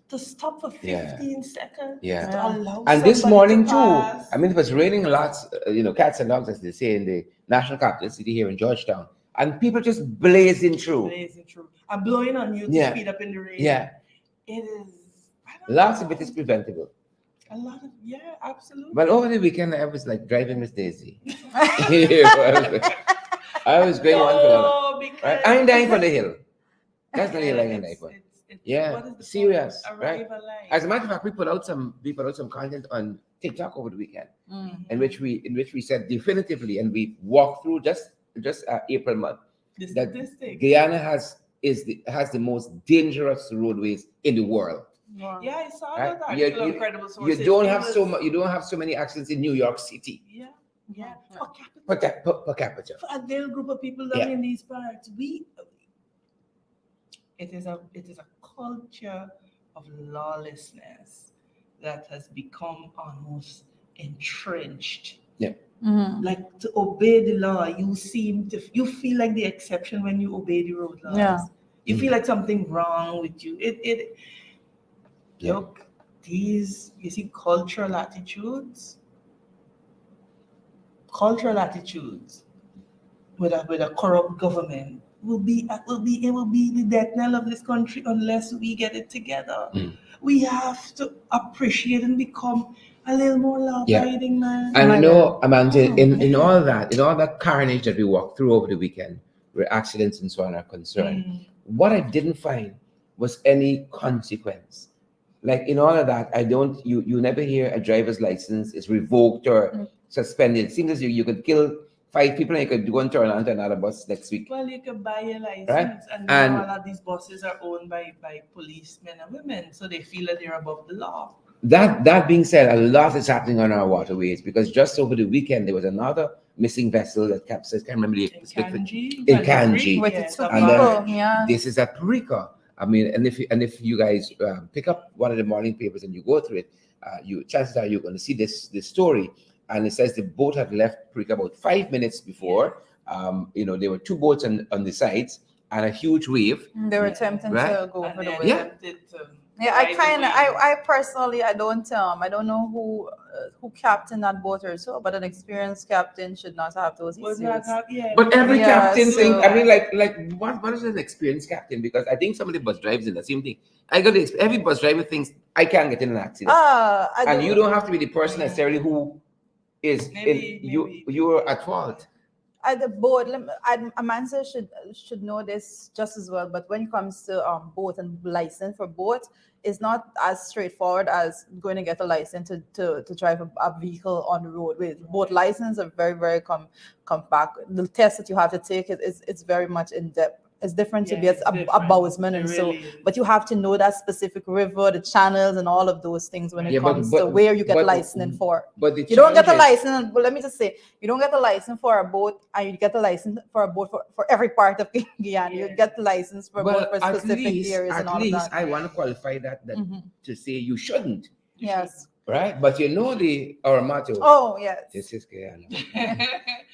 to stop for 15 seconds. To allow and this morning to too. pass. I mean, it was raining lots. Cats and dogs, as they say in the national capital city here in Georgetown, and people just blazing through. I'm blowing on you to speed up in the rain. Yeah, it is. Lots of it is preventable. A lot of absolutely. But over the weekend, I was like driving Miss Daisy. I was going on for that. Right? I'm dying for the hill. That's the hill I'm dying for. Serious, right? As a matter of fact, we put out some content on TikTok over the weekend, in which we said definitively, and we walked through just April month that Guyana has the most dangerous roadways in the world. Wow. Yeah, I saw right? that. You don't have so many accidents in New York City. Yeah. Per capita. For a little group of people down in these parts, it is a culture of lawlessness that has become almost entrenched. Yeah. Like to obey the law, you feel like the exception when you obey the road laws. Yeah. You feel like something wrong with you. Look, you see cultural attitudes with a corrupt government will be the death knell of this country unless we get it together. We have to appreciate and become a little more law-abiding, man. And I know, Amanda, in all that carnage that we walked through over the weekend, where accidents and so on are concerned, what I didn't find was any consequence. Like in all of that, you never hear a driver's license is revoked or suspended. It seems as you could kill 5 people and you could go and turn onto another bus next week. Well, you can buy a license, right? and all of these buses are owned by policemen and women, so they feel that they're above the law. That being said, a lot is happening on our waterways, because just over the weekend there was another missing vessel that capsized. I can't remember the specific in Kanji. With its people, This is at Purika. I mean, and if you guys pick up one of the morning papers and you go through it, chances are you're going to see this story. And it says the boat had left Purika about 5 minutes before. There were 2 boats on the sides and a huge wave. They were attempting to go over the wave. I personally, I don't know who captained that boat or so, but an experienced captain should not have those issues. But every captain thing, I mean, like what is an experienced captain? Because I think some of the bus drivers in the same thing. Every bus driver thinks I can't get in an accident. And you don't have to be the person necessarily who is you're at fault. The boat, Amanda should know this just as well. But when it comes to boat and license for boat, it's not as straightforward as going to get a license to drive a vehicle on the road. With boat license are very, very compact. The test that you have to take it's very much in depth. It's different to be a bowsman, and but you have to know that specific river, the channels, and all of those things when it comes to where you get licensed for. But you don't get a license. But let me just say, you don't get a license for a boat, and you get a license for a boat for every part of Guyana. You get the license for boat for specific areas and all of that. I want to qualify that to say you shouldn't. Yes. right? But you know our motto. Oh, yes. This is Guyana. Yeah.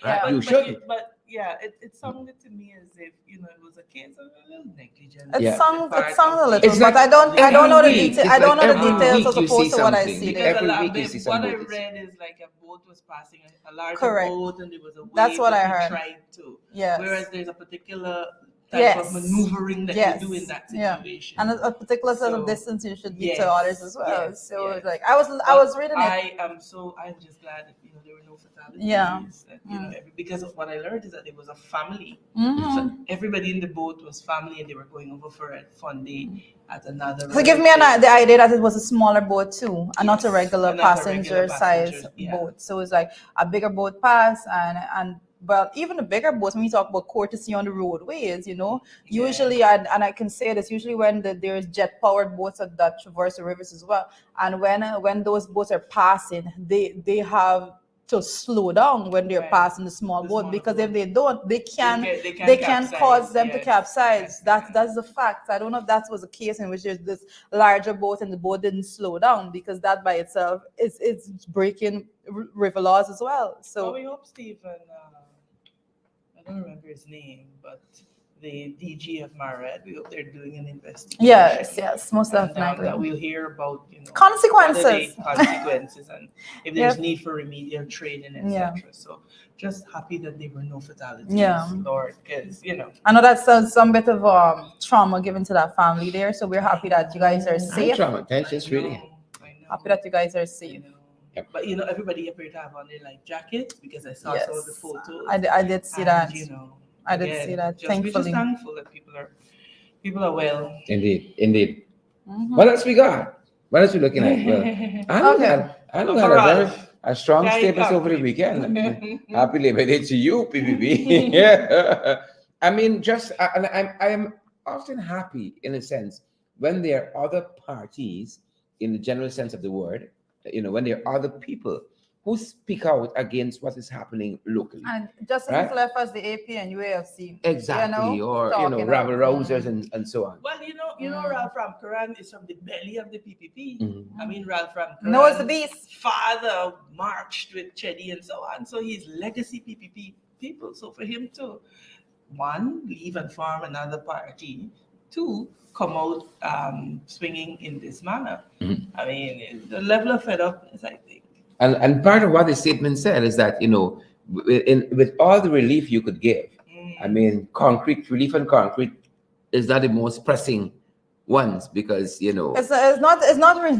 Right? You shouldn't. But yeah, it sounded to me as if it was a case of a little negligence. It Yeah. sounds a little, It's but like I don't know the every week. details. It's I don't like know the every details week as you see opposed to what I something. see Because there. Every week you see some what I boats. read is like a boat was passing, a larger Correct. boat, and there was a wave. That's what that I he heard. tried to. Yes. Whereas there's a particular type Yes. of maneuvering that Yes. you do in that Yeah. situation. And a particular set of So, distance you should be yes, to others as well. yes, So yes. like I was reading it. I'm just glad that there were no fatalities. Yeah. And, because of what I learned is that it was a family. Mhm. So everybody in the boat was family, and they were going over for a fun day at another. So give me the idea that it was a smaller boat too, and not a Yes, regular and not a passenger regular size passenger, yeah. boat. So it's like a bigger boat pass and but even the bigger boats, when we talk about courtesy on the roadways, usually and I can say this, usually when there's jet powered boats that traverse the rivers as well, and when those boats are passing, they have to slow down when they're Right. passing the small The boat, smaller because boat. if they don't, they can capsize, cause them to yes, capsize. yes, That's the fact. I don't know if that was a case in which there's this larger boat and the boat didn't slow down, because that by itself is breaking river laws as well. So Well, we hope Stephen, I don't remember his name, but the DG of Marad, we hope they're doing an investigation. yes, most And, definitely. that we'll hear about Consequences. what are the consequences, and if there's Yep. need for remedial training, etc. Yeah. So just happy that there were no fatalities, Yeah. Lord, because I know that's some bit of trauma given to that family there. So we're happy that you guys are I'm safe. traumatized just reading it. I know. Happy that you guys are safe. Yep. But everybody appeared to have on their life jackets, because I saw Yes. some of the photos. I did see And, that. I did again, see that. We're just Thankfully. thankful that people are well. Indeed. Mhm. What else we got? What else we looking at? Well, I know Okay. that a very a strong Guy statement over the concrete. weekend. Happy Labor Day to you, PPP. Yeah. I mean, I am often happy in a sense when there are other parties, in the general sense of the word, when there are other people who speak out against what is happening locally. And just Right? as left as the AP and UAFC. Exactly, or talking rabble out. rousers and so on. Well, Ralph Ramkaran is from the belly of the PPP. Mhm. I mean, Ralph Ramkaran Knows the beast. father marched with Chedi and so on. So he's legacy PPP people. So for him to, one, leave and form another party, two, come out swinging in this manner. Mhm. I mean, the level of fed upness, I think. And part of what the statement said is that, with all the relief you could give, I mean, relief on concrete is not the most pressing ones, because, It's not really.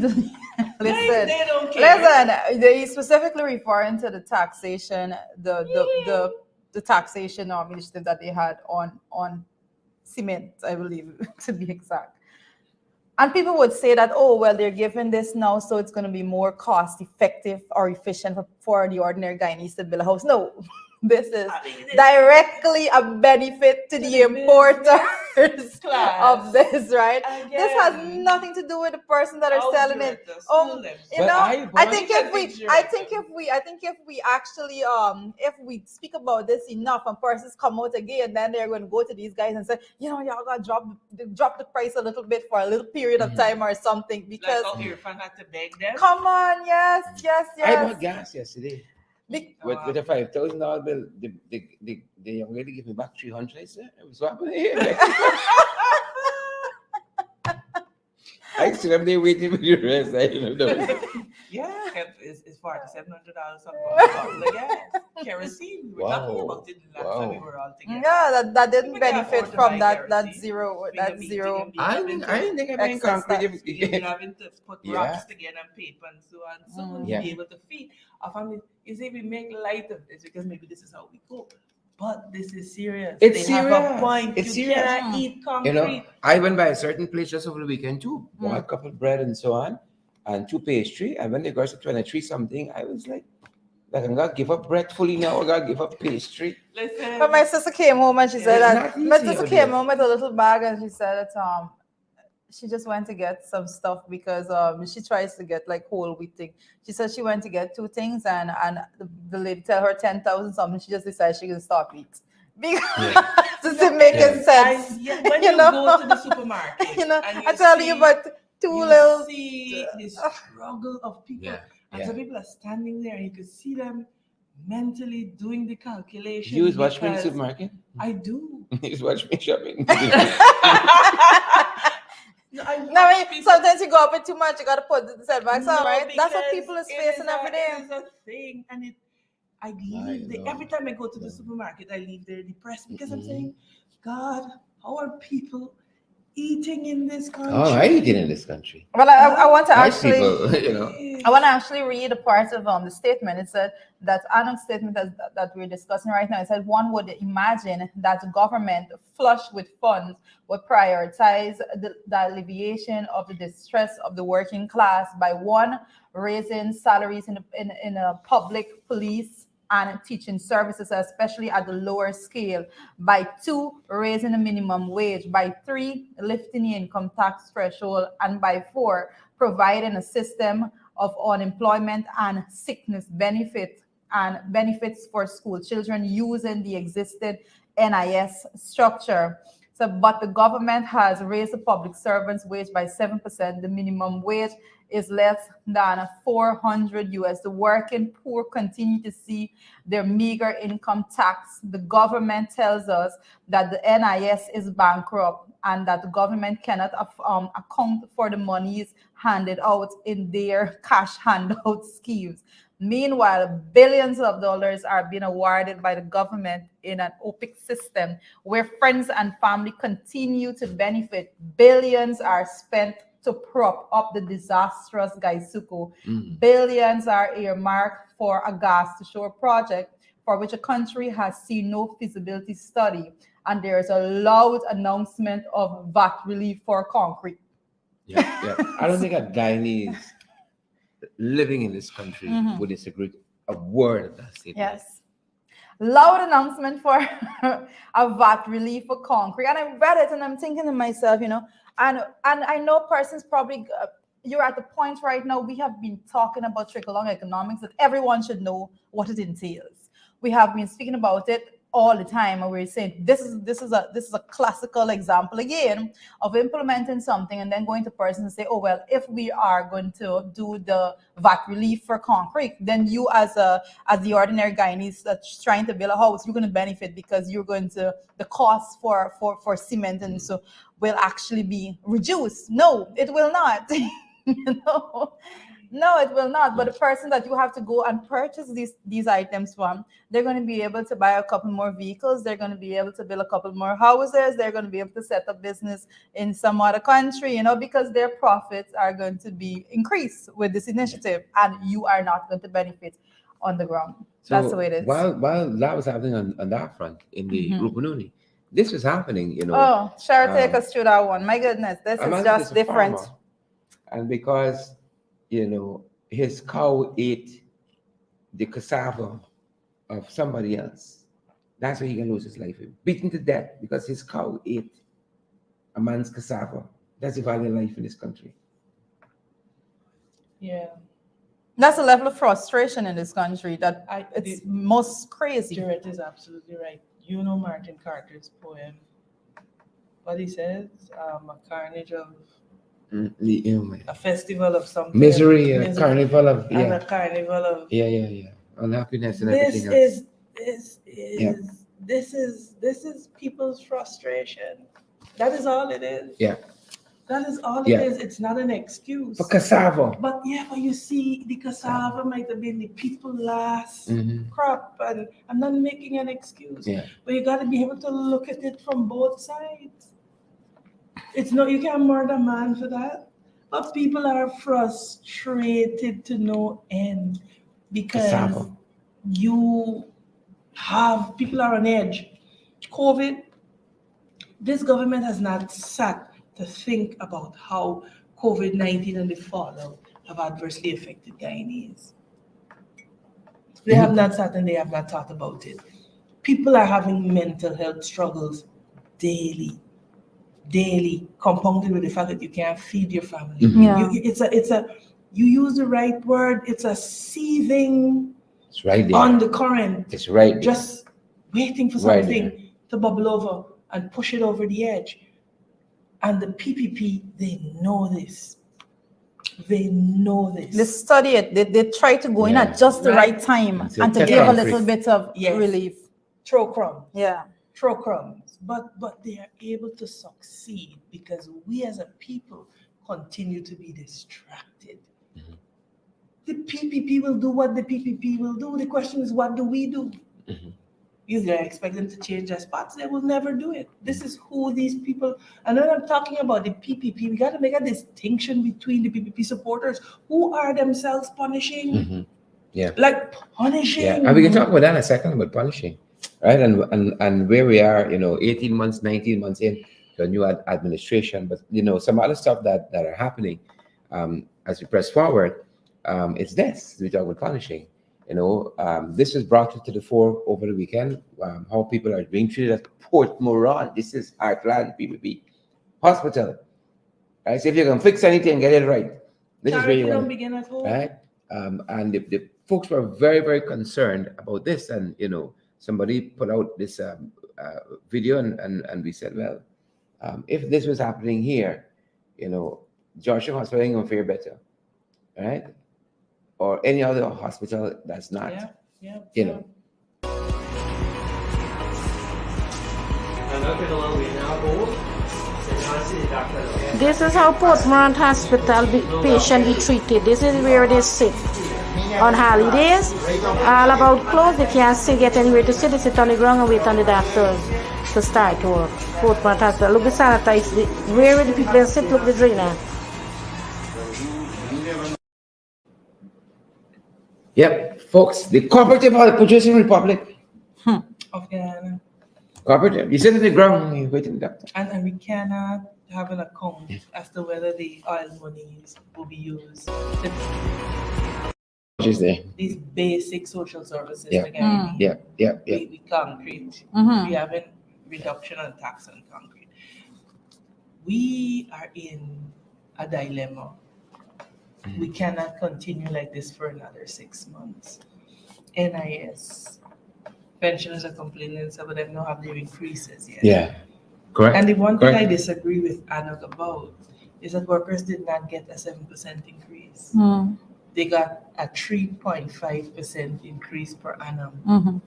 Listen. They don't care. Listen, they specifically referring to the taxation, the taxation initiative that they had on cement, I believe, to be exact. And people would say that, oh, well, they're giving this now, so it's going to be more cost effective or efficient for the ordinary guy who needs to build a house. No, this is directly a benefit to the importers of this, right? This has nothing to do with the person that are selling it. I think if we actually if we speak about this enough and persons come out again, then they're going to go to these guys and say, y'all gotta drop the price a little bit for a little period of time or something, because like Irfan had to beg them. Come on, yes. I bought gas yesterday with a $5,000 bill. The young lady gave me back 300. I said, "What's happening here?" I still am there waiting for the rest. I don't know. Yeah, it's $4,700 something. Kerosene. We were talking about it last time we were all together. Yeah, that didn't We benefit can from afford that to buy zero. I didn't think I'm in concrete. having to put rocks together and paper and so on. So to be able to feed our family, you see, we make light of this because maybe this is how we cope. But this is serious. They have a point. It's you serious. cannot eat concrete. I went by a certain place just over the weekend too. Bought a couple of bread and so on, and 2 pastry. And when they got to 23 something, I was like I'm gonna give up bread fully now. I gotta give up pastry. Listen. But my sister came home and she said that not my easy sister over came there. home with a little bag and she said that she just went to get some stuff because she tries to get like whole wheat thing. She said she went to get 2 things and the lady tell her 10,000 something. She just decided she's gonna stop eat because it making sense. When you go to the supermarket, and I tell you, but little. see the struggle of people. Yeah. And so people are standing there and you could see them mentally doing the calculation. You use watch me in the because supermarket? I do. You just watch me shopping. No, I mean, sometimes you go up with too much, you gotta put the setbacks on, right? That's what because people is it facing is every day. It is a thing, and I leave there every time I go to the supermarket. I leave there depressed because I'm saying, God, how are people eating in this country? Oh, I eat in this country. Well, I want to Nice actually, people, you know. I want to actually read a part of the statement. It said that Anok's statement that we're discussing right now. It said one would imagine that the government, flush with funds, would prioritize the alleviation of the distress of the working class by one, raising salaries in a public police and teaching services, especially at the lower scale, by two, raising the minimum wage, by three, lifting the income tax threshold, and by four, providing a system of unemployment and sickness benefits for school children using the existing NIS structure. So, but the government has raised the public servants' wage by 7%. The minimum wage is less than $400. The working poor continue to see their meager income tax. The government tells us that the NIS is bankrupt and that the government cannot account for the monies handed out in their cash handout schemes. Meanwhile, billions of dollars are being awarded by the government in an opaque system where friends and family continue to benefit. Billions are spent to prop up the disastrous 𝐑𝐄𝐂𝐀𝐃𝐂𝐒f. Billions are earmarked for a gas to shore project for which a country has seen no feasibility study. And there is a loud announcement of VAT relief for concrete. Yeah. I don't think a Guyanese living in this country would disagree a word of that statement. Yes. Loud announcement for a VAT relief for concrete. And I read it and I'm thinking to myself, and I know persons probably, you're at the point right now, we have been talking about trickle-down economics, that everyone should know what it entails. We have been speaking about it all the time, and we're saying this is a classical example again of implementing something and then going to person and say, oh well, if we are going to do the VAT relief for concrete, then you as the ordinary Guyanese that's trying to build a house, you're going to benefit because you're going to, the cost for cement and so will actually be reduced. No, it will not. No, it will not. But the person that you have to go and purchase these items from, they're going to be able to buy a couple more vehicles. They're going to be able to build a couple more houses. They're going to be able to set up business in some other country, because their profits are going to be increased with this initiative, and you are not going to benefit on the ground. So that's the way it is. While that was happening on that front in the Rupununi, this was happening, Oh, Cheryl, take us through that one. My goodness, this is just different. Farmer, and because his cow ate the cassava of somebody else, that's where he can lose his life. Beaten to death because his cow ate a man's cassava. That's the value of life in this country. Yeah. That's a level of frustration in this country that it's most crazy. Jared is absolutely right. Martin Carter's poem. What he says, a carnage of a festival of something. Misery, a carnival of and a carnival of unhappiness and everything else. This is people's frustration. That is all it is. Yeah. That is all it is. It's not an excuse. For cassava. But you see, the cassava might have been the people's last crop, and I'm not making an excuse. Yeah. But you got to be able to look at it from both sides. It's not, you can't murder a man for that. But people are frustrated to no end because people are on edge. COVID, this government has not sat to think about how COVID-19 and the fallout have adversely affected Guyanese. They have not sat and they have not thought about it. People are having mental health struggles daily, compounded with the fact that you can't feed your family. Yeah. You use the right word. It's a seething. It's right there. On the current. It's right there. Just waiting for something to bubble over and push it over the edge. And the PPP, they know this. They know this. They study it. They try to go in at just the right time and to give a little bit of relief. Throw crumbs. Yeah. Throw crumbs. But they are able to succeed because we as a people continue to be distracted. Mm-hmm. The PPP will do what the PPP will do. The question is, what do we do? Mm-hmm. You expect them to change their spots, they will never do it. This is who these people, and when I'm talking about the PPP, we got to make a distinction between the PPP supporters who are themselves punishing. Mm-hmm. Yeah. Like punishing. Yeah, and we can talk about that in a second, about punishing, right? And where we are, 18 months, 19 months in to a new administration, but some other stuff that are happening as we press forward, it's this. We talk about punishing. This was brought to the fore over the weekend, how people are being treated at Port Moran. This is Heartland PPP Hospital. Right? So if you can fix anything, get it right. This is where you want to begin at home. Right? And the folks were very, very concerned about this. And, somebody put out this video and we said, well, if this was happening here, Joshua Hospital ain't going to fare better. Right? Or any other hospital that's not, This is how Port Moran Hospital patient be treated. This is where they sit. On holidays, all about closed, they can't still get anywhere to sit. They sit on the ground and wait on the doctors to start work. Port Moran Hospital. Look the sanitize. Where the people sit, look the drainer. Yep, folks, the Cooperative Producing Republic of Ghana. Cooperative. You sit on the ground, you wait in the doctor. And we cannot have an account as to whether the oil monies will be used to these basic social services. Yeah. Again, we concrete. Mm-hmm. We have a reduction on tax on concrete. We are in a dilemma. We cannot continue like this for another 6 months. NIS, pensioners are complaining, some of them don't have their increases yet. Yeah, correct. And the one thing I disagree with Anok about is that workers did not get a 7% increase. They got a 3.5% increase per annum. Mm-hmm.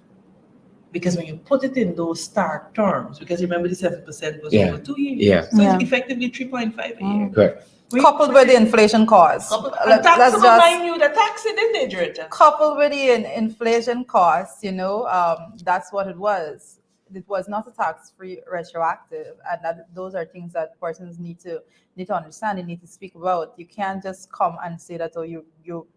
Because when you put it in those stark terms, because remember the 7% was over 2 years. Yeah. So it's effectively 3.5 a year. Correct. Coupled with the inflation cause. Let's just remind you the tax it in there, coupled with the inflation costs, that's what it was. It was not a tax-free retroactive, and those are things that persons need to understand. They need to speak about. You can't just come and say that you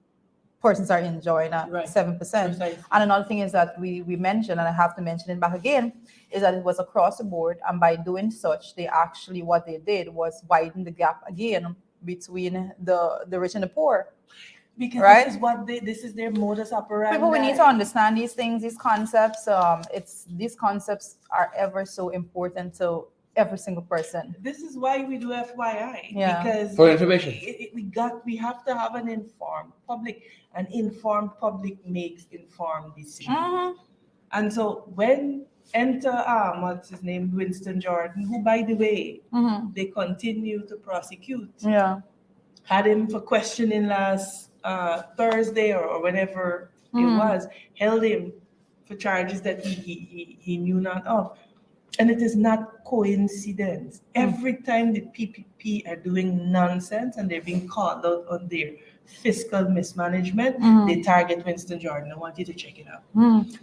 persons are enjoying a 7%. Precisely. And another thing is that we mentioned, and I have to mention it back again, is that it was across the board, and by doing such, what they did was widen the gap again between the rich and the poor. Because this is their modus operandi. People, we need to understand these things, these concepts. These concepts are ever so important to every single person. This is why we do FYI. Yeah. Because for information. We have to have an informed public. An informed public makes informed decisions. Mm-hmm. And so when enter what's his name, Winston Jordan, who by the way, they continue to prosecute. Yeah. Had him for questioning last Thursday or whenever it was, held him for charges that he knew not of. And it is not coincidence. Every time the PPP are doing nonsense and they're being called out on their fiscal mismanagement, they target Winston Jordan. I want you to check it out.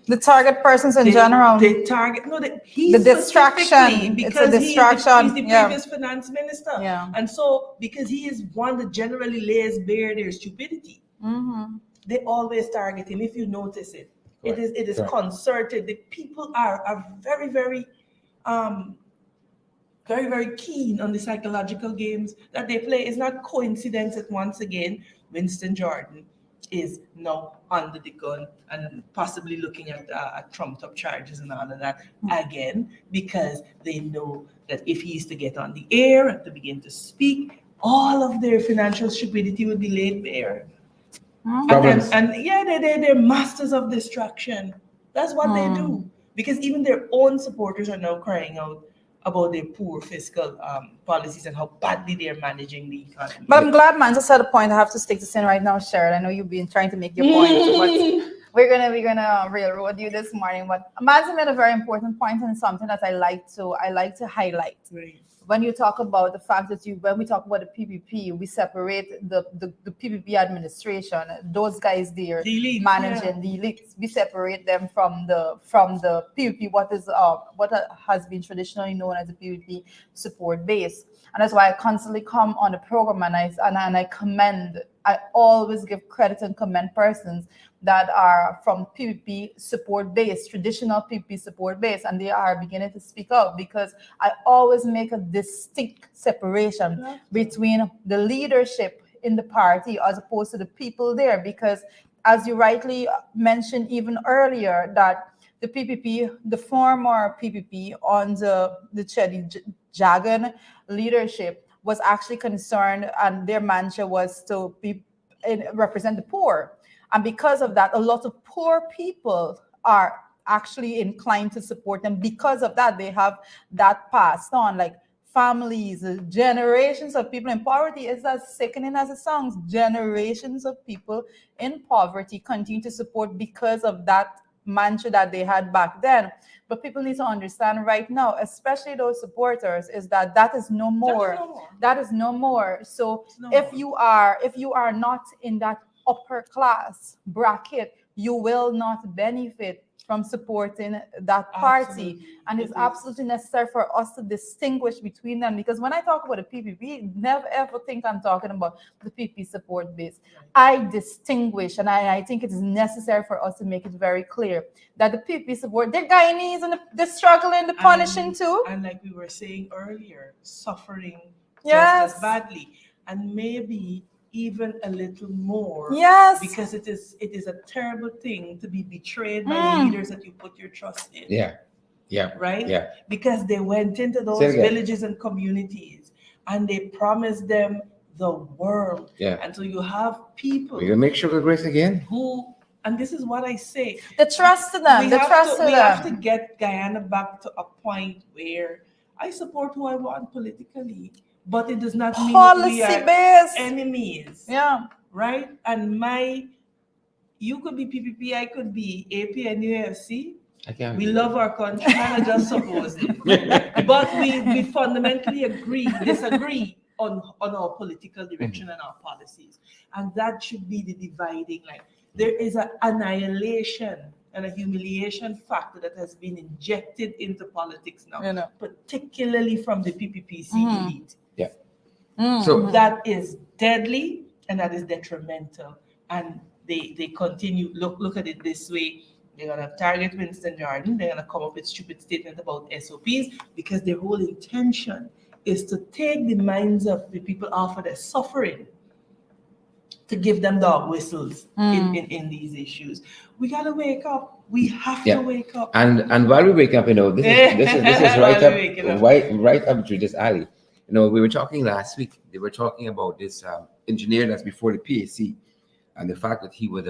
The target persons in general. They target, the distraction. Because it's a distraction. He's the previous finance minister. Yeah. And so, because he is one that generally lays bare their stupidity, they always target him. If you notice it, it is concerted. The people are very, very, very, very keen on the psychological games that they play. It's not coincidence that once again, Winston Jordan is now under the gun and possibly looking at trumped-up charges and all of that again, because they know that if he is to get on the air and to begin to speak, all of their financial stupidity will be laid bare. They're masters of distraction. That's what they do. Because even their own supporters are now crying out about their poor fiscal policies and how badly they're managing the economy. But I'm glad Mansa said a point. I have to stick to sin right now, Sharon. I know you've been trying to make your point, but we're gonna railroad you this morning. But Mansa made a very important point and something that I like to highlight. Right. When you talk about the fact that when we talk about the PPP, we separate the PPP administration, those guys there managing the elites. We separate them from the PPP, what has been traditionally known as the PPP support base. And that's why I constantly come on the program and I always give credit and commend persons that are from PPP support base, traditional PPP support base, and they are beginning to speak out, because I always make a distinct separation between the leadership in the party as opposed to the people there, because as you rightly mentioned even earlier, that the PPP, the former PPP on the Chedi-Jagan leadership was actually concerned, and their mantra was to represent the poor. And because of that, a lot of poor people are actually inclined to support them. Because of that, they have that passed on, like families, generations of people in poverty. Is as sickening as it sounds. Generations of people in poverty continue to support because of that mantra that they had back then. But people need to understand right now, especially those supporters, is that is no more. That is no more. So if you are not in that upper class bracket, you will not benefit from supporting that party. Absolutely. And it's absolutely necessary for us to distinguish between them, because when I talk about a PPP, never ever think I'm talking about the PPP support base. I distinguish, and I think it is necessary for us to make it very clear that the PPP support, they're Guyanese and they're struggling, they're punishing too. And like we were saying earlier, suffering just as badly, and maybe even a little more, because it is a terrible thing to be betrayed by the leaders that you put your trust in. Right? Because they went into those villages and communities and they promised them the world. And so you have people, we're gonna make sugar grace again, who, and this is what I say, the trust to them, we have to get Guyana back to a point where I support who I want politically, but it does not mean we are enemies. Right? And you could be PPP, I could be AP and UFC. We love our country, and I just suppose it. But we fundamentally disagree on our political direction and our policies. And that should be the dividing line. There is an annihilation and a humiliation factor that has been injected into politics now, particularly from the PPPC elite. So that is deadly and that is detrimental. And they continue, look at it this way. They're gonna target Winston Jordan, they're gonna come up with stupid statements about SOPs, because their whole intention is to take the minds of the people off of their suffering, to give them dog whistles in these issues. We gotta wake up. We have to wake up. And while we wake up, this is right up through this alley. We were talking last week. They were talking about this engineer that's before the PAC, and the fact that he would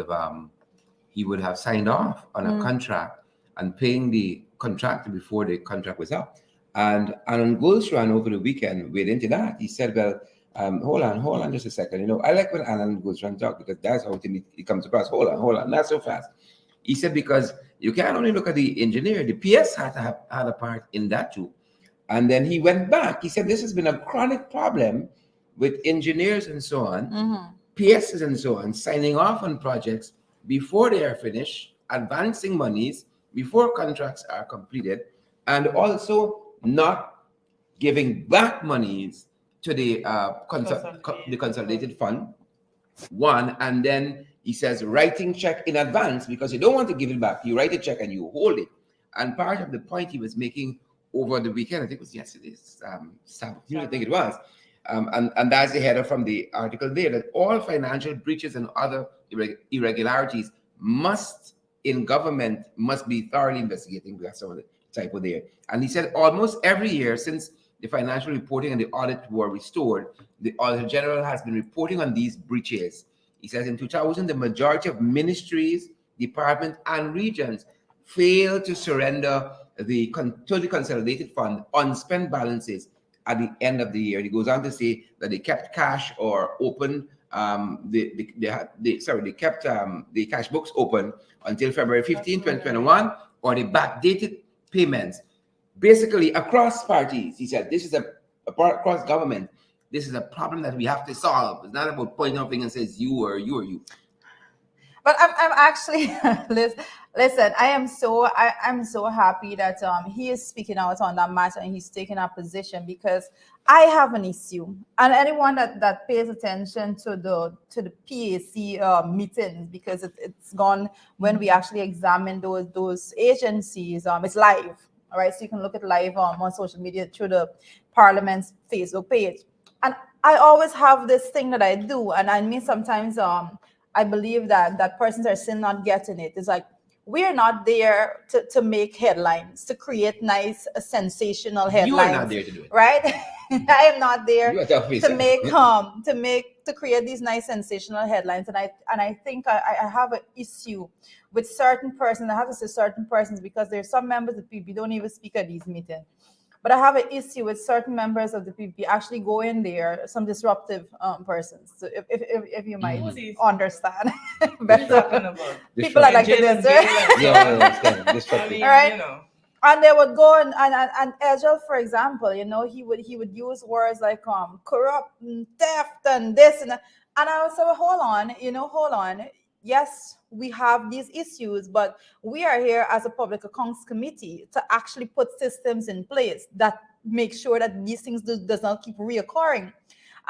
have signed off on a contract and paying the contractor before the contract was up. And on Goldstrand over the weekend, we're into that. He said, "Well, hold on just a second. I like when Alan Goldstrand talk, because that's how it comes across. Hold on, not so fast." He said, because you can't only look at the engineer. The PS had a part in that too. And then he went back. He said, this has been a chronic problem with engineers and so on, PSs and so on, signing off on projects before they are finished, advancing monies before contracts are completed, and also not giving back monies to the consolidated fund. One, and then he says writing check in advance because you don't want to give it back. You write a check and you hold it. And part of the point he was making over the weekend, I think it was yesterday's Sabbath, I think it was, and that's the header from the article there, that all financial breaches and other irregularities in government must be thoroughly investigated. We got some of the typo there. And he said almost every year since the financial reporting and the audit were restored, the Auditor General has been reporting on these breaches. He says in 2000, the majority of ministries, departments, and regions failed to surrender the totally consolidated fund unspent balances at the end of the year. It goes on to say that they kept cash or open. They kept the cash books open until February 15, 2021, or they backdated payments. Basically, across parties, he said, this is across government. This is a problem that we have to solve. It's not about pointing out things and says you or you or you. But I'm actually listen. I'm so happy that he is speaking out on that matter and he's taking a position, because I have an issue, and anyone that pays attention to the PAC meetings, because it's gone when we actually examine those agencies. It's live, all right. So you can look at live on social media through the Parliament's Facebook page. And I always have this thing that I do, and I mean sometimes I believe that persons are still not getting it. It's like, we're not there to make headlines, to create nice, sensational headlines. You are not there to do it, right? I am not there to create these nice, sensational headlines. And I think I have an issue with certain persons. I have to say certain persons, because there's some members of the PPP don't even speak at these meetings. But I have an issue with certain members of the PPP actually go in there, some disruptive persons. So if you might understand better. People are like this, right? All right. And they would go and Ezra, for example, he would use words like corrupt, theft, and this and that. And I was like, well, hold on. Yes, we have these issues, but we are here as a public accounts committee to actually put systems in place that make sure that these things does not keep reoccurring.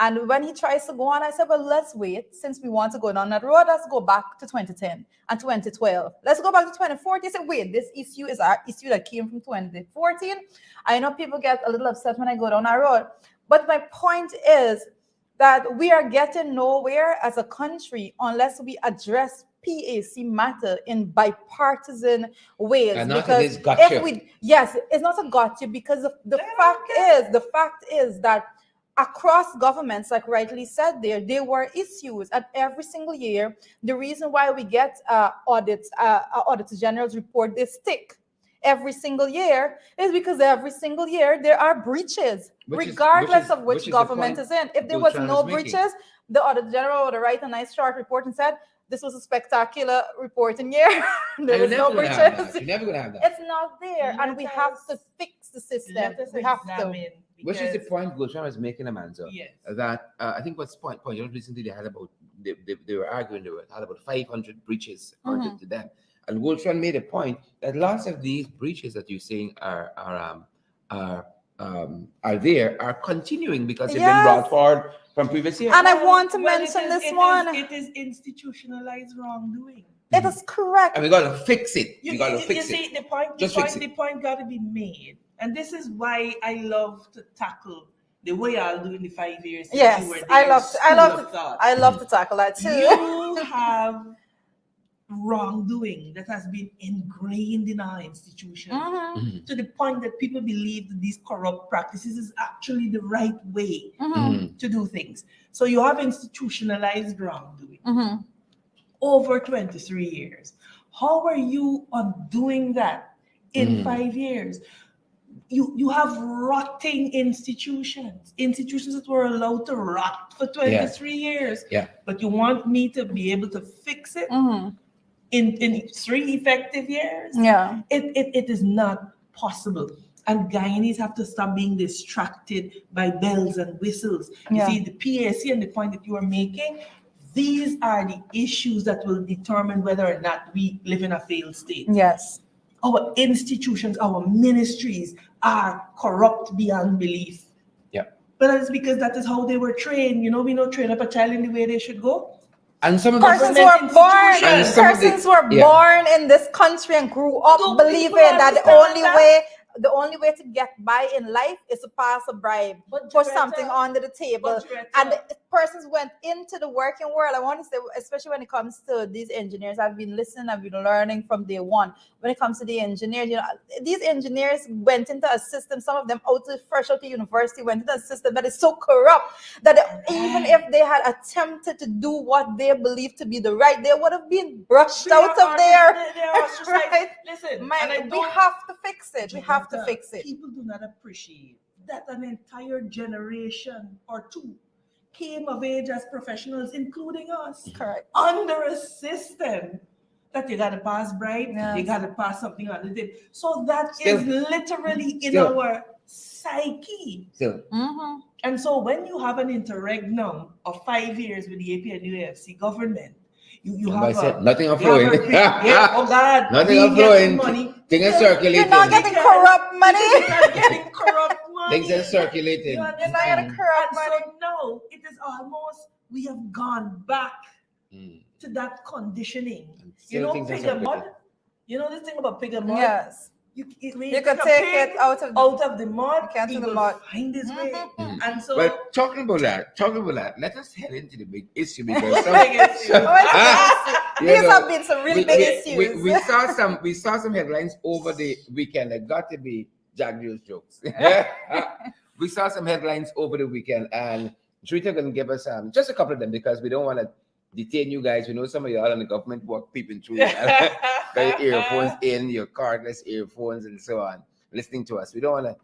And when he tries to go on, I said, well, let's wait. Since we want to go down that road, let's go back to 2010 and 2012. Let's go back to 2014. I said, wait, this issue is our issue that came from 2014. I know people get a little upset when I go down that road. But my point is that we are getting nowhere as a country unless we address PAC matter in bipartisan ways. And because it's not a gotcha, because the fact is that across governments, like rightly said there were issues, and every single year the reason why we get Auditor General's report, they stick every single year, is because every single year there are breaches, regardless of which government is in. If there was no breaches, the Auditor General would write a nice short report and said, this was a spectacular reporting year. There was no breaches. You're never going to have that. It's not there, and we have to fix the system. We have to. Which is the point Gulshan was making, Amanda. Yes. That I think what's point recently they had about they were arguing had about 500 breaches according to them, and Gulshan made a point that lots of these breaches that you're saying are continuing because they've been brought forward from previous years. And I want to mention this one. It is institutionalized wrongdoing. It is correct. And we got to fix it. We got to fix it. The point got to be made. And this is why I love to tackle the way I'll do in the 5 years. Yes, I love to tackle that too. You have wrongdoing that has been ingrained in our institution to the point that people believe that these corrupt practices is actually the right way to do things. So you have institutionalized wrongdoing over 23 years. How are you undoing that in 5 years? You have rotting institutions that were allowed to rot for 23 years. Yeah. But you want me to be able to fix it in 3 effective years? Yeah. It is not possible. And Guyanese have to stop being distracted by bells and whistles. You see, the PAC and the point that you are making, these are the issues that will determine whether or not we live in a failed state. Yes. Our institutions, our ministries are corrupt beyond belief. Yeah. But that's because that is how they were trained. You know, we don't train up a child in the way they should go. And some of persons were born in this country and grew up believing that the only way to get by in life is to pass a bribe, push something under the table. And persons went into the working world, I want to say, especially when it comes to these engineers, I've been listening, I've been learning from day one. When it comes to the engineers, you know, these engineers went into a system, some of them fresh out of university, went into a system that is so corrupt that even if they had attempted to do what they believed to be the right, they would have been brushed out of there. Right? Listen, we have to fix it. We have to fix it. People do not appreciate that an entire generation or two came of age as professionals, including us, Correct. under a system that you got to pass bribe, you got to pass something on the tip. So that is literally in our psyche. And so when you have an interregnum of 5 years with the APNUFC government, you have nothing are flowing. Oh God, nothing are flowing. Money. Things are circulating. You're not getting corrupt money. You're not getting corrupt money. Things are circulating. You're not getting corrupt money. So now it is almost, we have gone back to that conditioning. You know, pig and mud. You know this thing about pig and mud? Yes. You can take it out of the mud. Can't He the will mud. find his way. And so, well, talking about that, let us head into the big issue because these have been some really big issues. We saw some headlines over the weekend. It got to be Jack News jokes. We saw some headlines over the weekend, and Rita can give us just a couple of them because we don't want to detain you guys. We know some of y'all on the government work peeping through. Got your earphones in, your cordless earphones, and so on, listening to us. We don't want to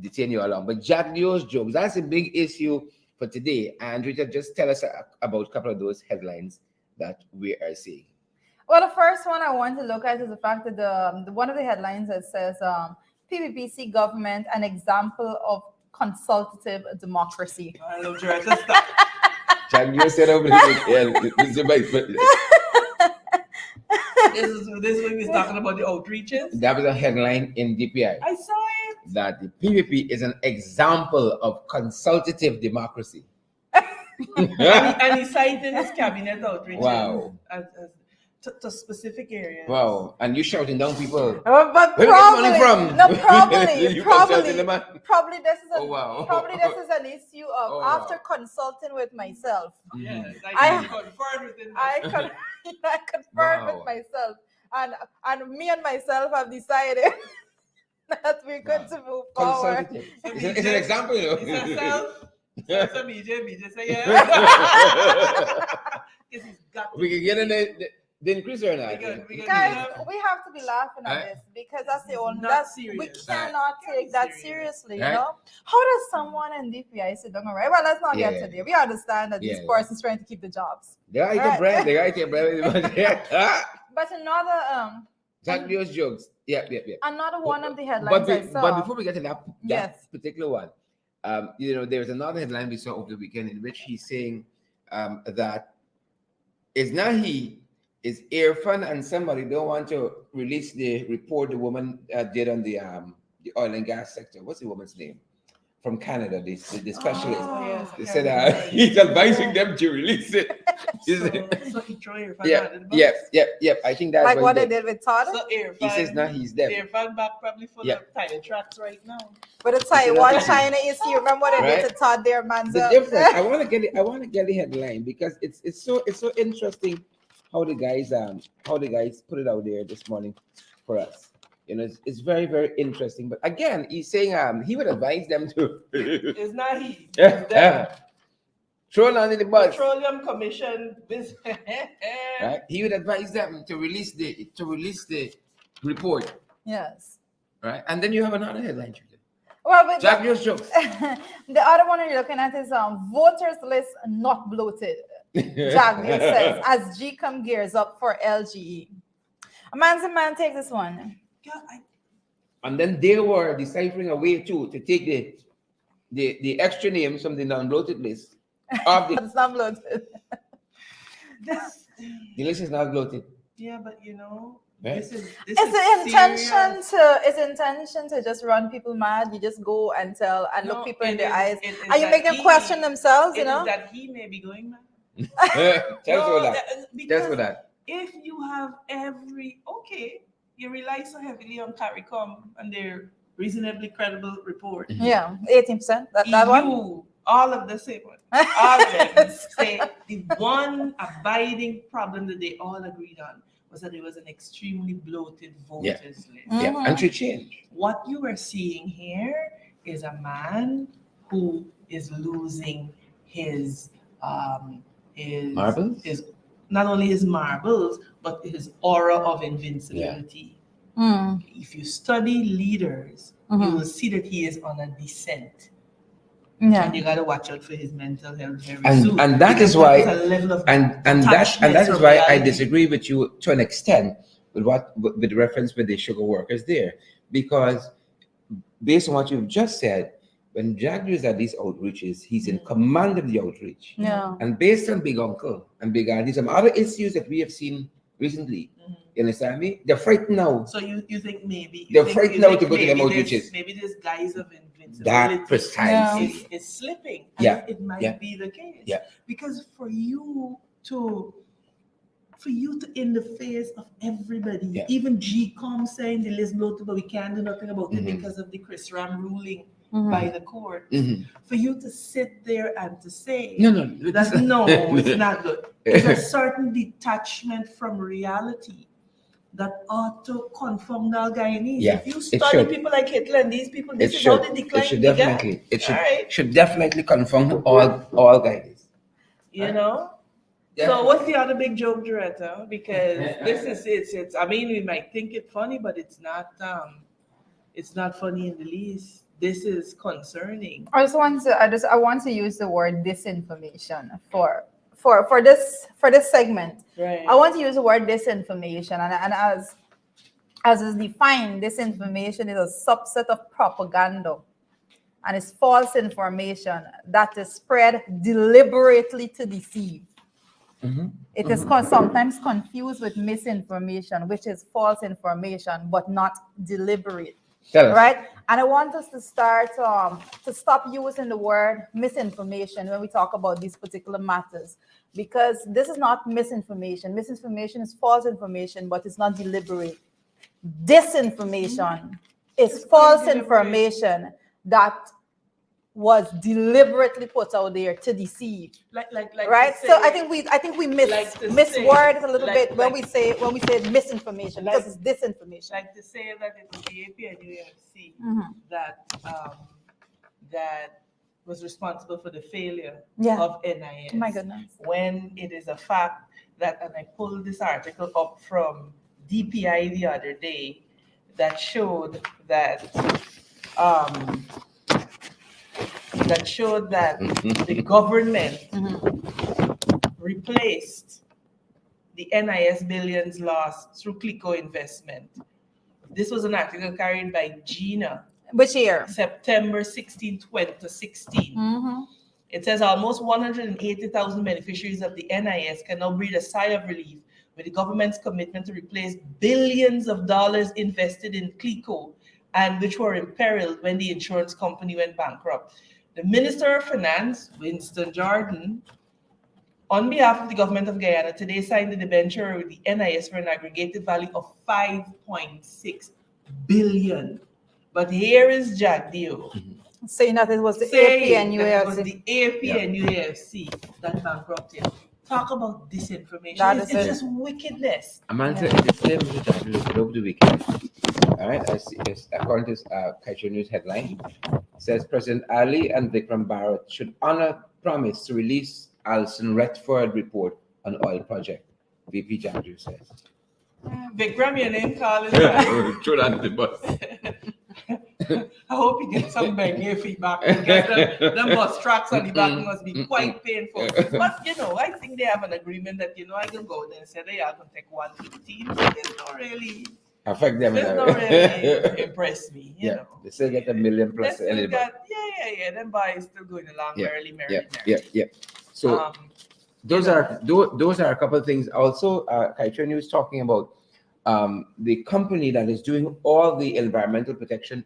detain you along. But Jack News jokes, that's a big issue for today. And Rita, just tell us about a couple of those headlines that we are seeing. Well, the first one I want to look at is the fact that the one of the headlines that says PPPC government, an example of consultative democracy. I love you. Stop. Jack News said over the This is when we're talking about the outreaches. That was a headline in DPI. I saw it. That the PPP is an example of consultative democracy. and he cited his cabinet outreaches. Wow. As to specific areas. Wow. And you shouting down people. But where probably, you from? No, probably, You probably this is an issue of after consulting with myself. Yes, I confirmed with him. I confirmed with myself, and me and myself have decided that we're going to move forward. It's an example, you know. It's yourself. So BJ say yeah. We can get in the increaser or not. Guys, we have to be laughing at this because that's the only we cannot take that seriously, you know. How does someone in DPI sit down, right? Well, let's not get to there. We understand that this person's trying to keep the jobs. They got your bread. They got your bread. But another Jack News jokes. Yeah. Another one of the headlines I saw. But before we get to that particular one, you know, there's another headline we saw over the weekend in which he's saying that it's not he. Is Irfan and somebody don't want to release the report the woman did on the oil and gas sector. What's the woman's name? From Canada, the specialist. They said he's advising them to release it. So he threw Irfan Yep. I think that's like what they did with Todd. So Irfan, he says now he's there. Irfan back probably for the title tracks right now. But it's Taiwan, China issue. Remember what they did to Todd there, man? The difference. I want to get the headline because it's so interesting. How the guys put it out there this morning for us. You know, it's very, very interesting. But again, he's saying he would advise them to. It's not he. Throw it under the bus. Petroleum Commission. Right? He would advise them to release the report. Yes. Right, and then you have another headline. Well, but Jack News jokes. The other one you're looking at is voters list not bloated. Jack News says as GCOM gears up for LGE. A man take this one. And then they were deciphering a way to take the extra names from the non-bloated list. It's not bloated. The list is not bloated. Yeah, but you know, right? It's the intention to just run people mad. You just go and tell and look people in the eyes, and you make them question themselves. You know that he may be going mad. Tell us about that. If you have you rely so heavily on CARICOM and their reasonably credible report. Yeah, 18%. That one. All of the same one. All of them say the one abiding problem that they all agreed on was that it was an extremely bloated voters list. Yeah, and should change. What you are seeing here is a man who is losing his Marbles? his not only his marbles but his aura of invincibility. If you study leaders, you will see that he is on a descent. And you gotta watch out for his mental health very soon. And that is why that is why I disagree with you to an extent with reference with the sugar workers there, because based on what you've just said, when Jack is at these outreaches, he's in command of the outreach. Yeah. And based on Big Uncle and Big Auntie, some other issues that we have seen recently, you understand me? They're frightened now. So you think maybe they're frightened now to go to them outreaches. Maybe this guise of invincibility That precisely is slipping. Yeah. It might be the case. Yeah. Because for you to in the face of everybody, even GCOM saying the list bloated, but we can't do nothing about it because of the Chris Ram ruling by the court. For you to sit there and to say it's not good. There's a certain detachment from reality that ought to conform the Guyanese. Yeah, if you study people like Hitler and these people, this is how they decline. It should definitely conform all Guyanese. You know? So what's the other big joke, Doretta? Because this is it's I mean, we might think it funny, but it's not funny in the least. This is concerning. I want to use the word disinformation for this segment. Right. I want to use the word disinformation, and as is defined, disinformation is a subset of propaganda, and it's false information that is spread deliberately to deceive. It is sometimes confused with misinformation, which is false information, but not deliberate. Right? And I want us to start to stop using the word misinformation when we talk about these particular matters, because this is not misinformation. Misinformation is false information, but it's not deliberate. Disinformation is false information that was deliberately put out there to deceive. Like right? So I think we miss words a little bit when we say misinformation, because it's disinformation. Like to say that it was the AP and UFC that was responsible for the failure of NIS. Oh my goodness. When it is a fact that, and I pulled this article up from DPI the other day, that showed that the government replaced the NIS billions lost through CLICO investment. This was an article carried by Gina. Which year? September 16, 2016. It says almost 180,000 beneficiaries of the NIS can now breathe a sigh of relief with the government's commitment to replace billions of dollars invested in CLICO and which were imperiled when the insurance company went bankrupt. The Minister of Finance, Winston Jordan, on behalf of the government of Guyana, today signed the debenture with the NIS for an aggregated value of $5.6 billion. But here is Jack Dio saying that it was the AP and UFC. It was the AP and UFC that bankrupted. Talk about disinformation. It's just wickedness. Amanda, it's the same with Jack Dio over the weekend. All right, I see this. According to Kaicho News headline, says President Ali and Vikram Bharat should honor promise to release Alison Retford report on oil project. VP Jandrew says. Vikram, your name call is Throw that the bus. I hope you get some Bengue feedback, because them bus tracks on the back must be quite painful. But I think they have an agreement that I can go there and say they are going to take 115. It's not really affect them. It's not really impress me. You know. They still get $1 million plus. Them boys still going along merrily. Yeah. So those are a couple of things. Also, Kaicho News talking about the company that is doing all the environmental protection,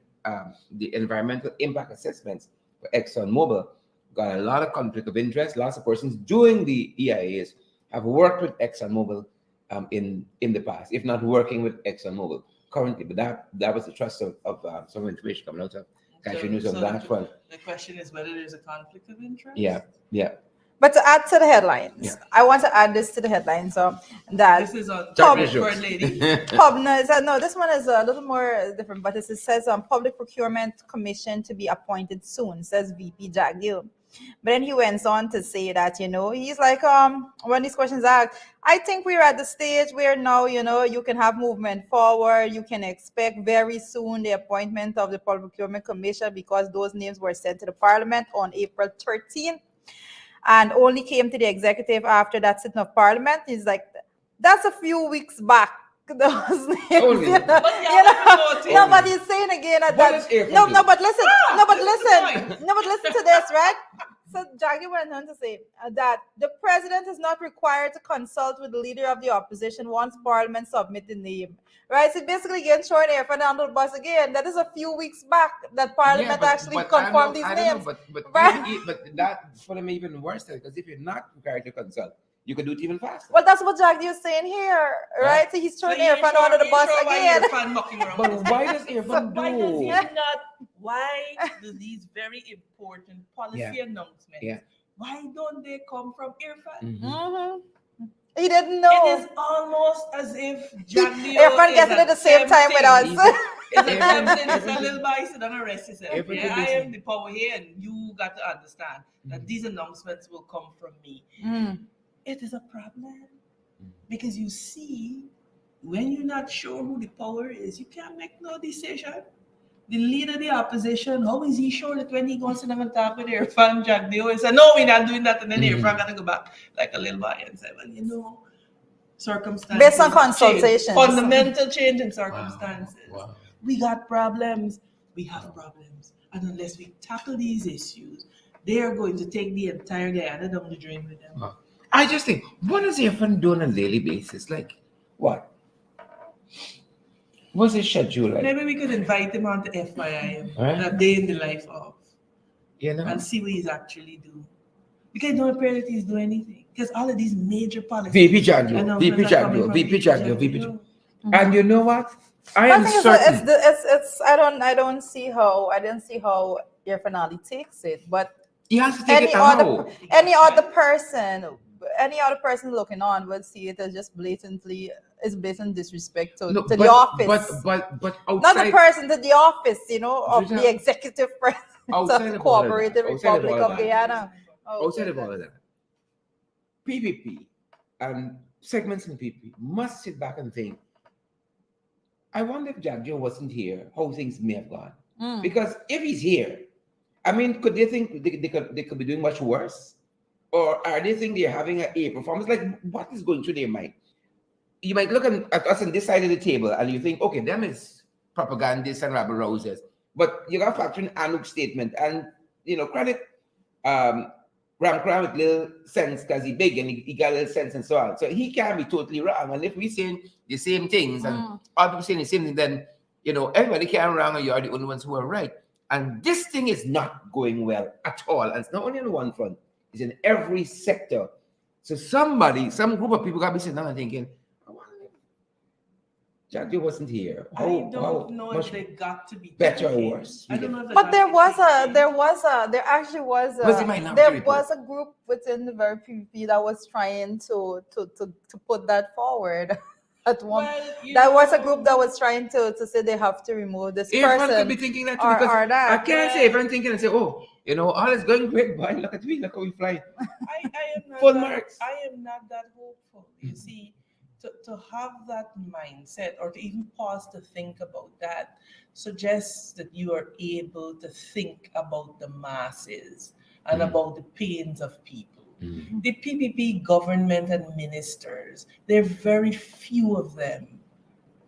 the environmental impact assessments for ExxonMobil, got a lot of conflict of interest. Lots of persons doing the EIAs have worked with ExxonMobil in the past, if not working with ExxonMobil currently. But that was the trust of some information coming out of Cash news on that front. The question is whether there's a conflict of interest. Yeah. But to add to the headlines, Yeah. I want to add this to the headlines. That This is on Public for a jokes. lady. no, this one is a little more different, but it says Public Procurement Commission to be appointed soon, says VP Jack Gill. But then he went on to say that, he's like, when these questions are asked, I think we're at the stage where now, you can have movement forward. You can expect very soon the appointment of the Public Procurement Commission, because those names were sent to the Parliament on April 13th. And only came to the executive after that sitting of Parliament. He's like, that's a few weeks back. Those names, no, but he's saying again that but listen to this, right? So Jackie went on to say that the president is not required to consult with the leader of the opposition once Parliament submit the name. Right? So basically again showing Irfan under the bus again. That is a few weeks back that Parliament actually confirmed these names. But that's what I'm even worse than, because if you're not required to consult, you can do it even faster. Well, that's what Jackie is saying here, right? So he's throwing Irfan under the bus again. But why does Irfan why do these very important policy announcements, why don't they come from Irfan? He didn't know. It is almost as if Irfan gets it at the same time with us. It's a little biased and arrest yourself. I am the power here, and you got to understand that these announcements will come from me. It is a problem because you see, when you're not sure who the power is, you can't make no decision. The leader of the opposition, how is he sure that when he goes to them and talk with Irfan, Jack Dio, he said, no, we're not doing that, and then Irfan got to go back like a little boy and say, well, circumstances. Based on consultations. Fundamental change in circumstances. Wow. We got problems. We have problems. And unless we tackle these issues, they are going to take the entire Guyana down the drain with them. Wow. I just think, what does Irfan do on a daily basis? Like, what? What's his schedule like? Maybe we could invite him on to FYI, Right. a day in the life of, And see what he's actually doing. Because it don't appear that he's doing anything. Because all of these major policies. VP Jagdio. And you know what? I am certain. I don't see how Irfan Ali takes it, but He has to take it now. any other person looking on would see it as just blatant disrespect to the office. But outside, not the person, to the office, of the executive president of the Cooperative Republic of Guyana. Outside of all of that, PPP and segments in PPP must sit back and think, I wonder if Jagdio wasn't here, how things may have gone. Because if he's here, I mean, could they think they could be doing much worse? Or are they think they're having an A performance? Like, what is going through their mind? You might look at us on this side of the table and you think, okay, them is propagandists and rabble rousers. But you got to factor in Anouk's statement and, credit Ramkram with little sense because he's big and he got a little sense and so on. So he can't be totally wrong. And if we're saying the same things and other people saying the same thing, then, everybody can wrong and you're the only ones who are right. And this thing is not going well at all. And it's not only on one front, it's in every sector. So some group of people got to be sitting down and thinking, Jagdio wasn't here. I don't know if they got to be better or worse. I don't know if but there actually was a group within the very PPP that was trying to put that forward. That was a group that was trying to say they have to remove this person. Could be thinking that too, because that. I can't say everyone thinking and say, all is going great, boy. Look at me, look how we fly. Full marks. I am not that hopeful. You see, to have that mindset or to even pause to think about that suggests that you are able to think about the masses and about the pains of people. The PPP government and ministers, there are very few of them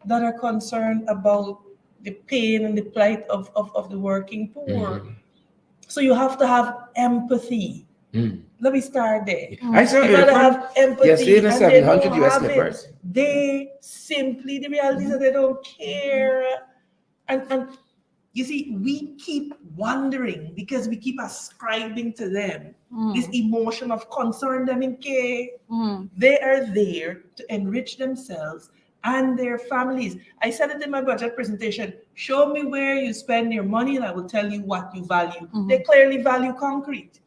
that are concerned about the pain and the plight of the working poor. So you have to have empathy. Let me start there. I saw you gotta have empathy. Yes, even 700 US slippers. The reality is that they don't care. And you see, we keep wondering because we keep ascribing to them this emotion of concern them in care. They are there to enrich themselves and their families. I said it in my budget presentation. Show me where you spend your money and I will tell you what you value. They clearly value concrete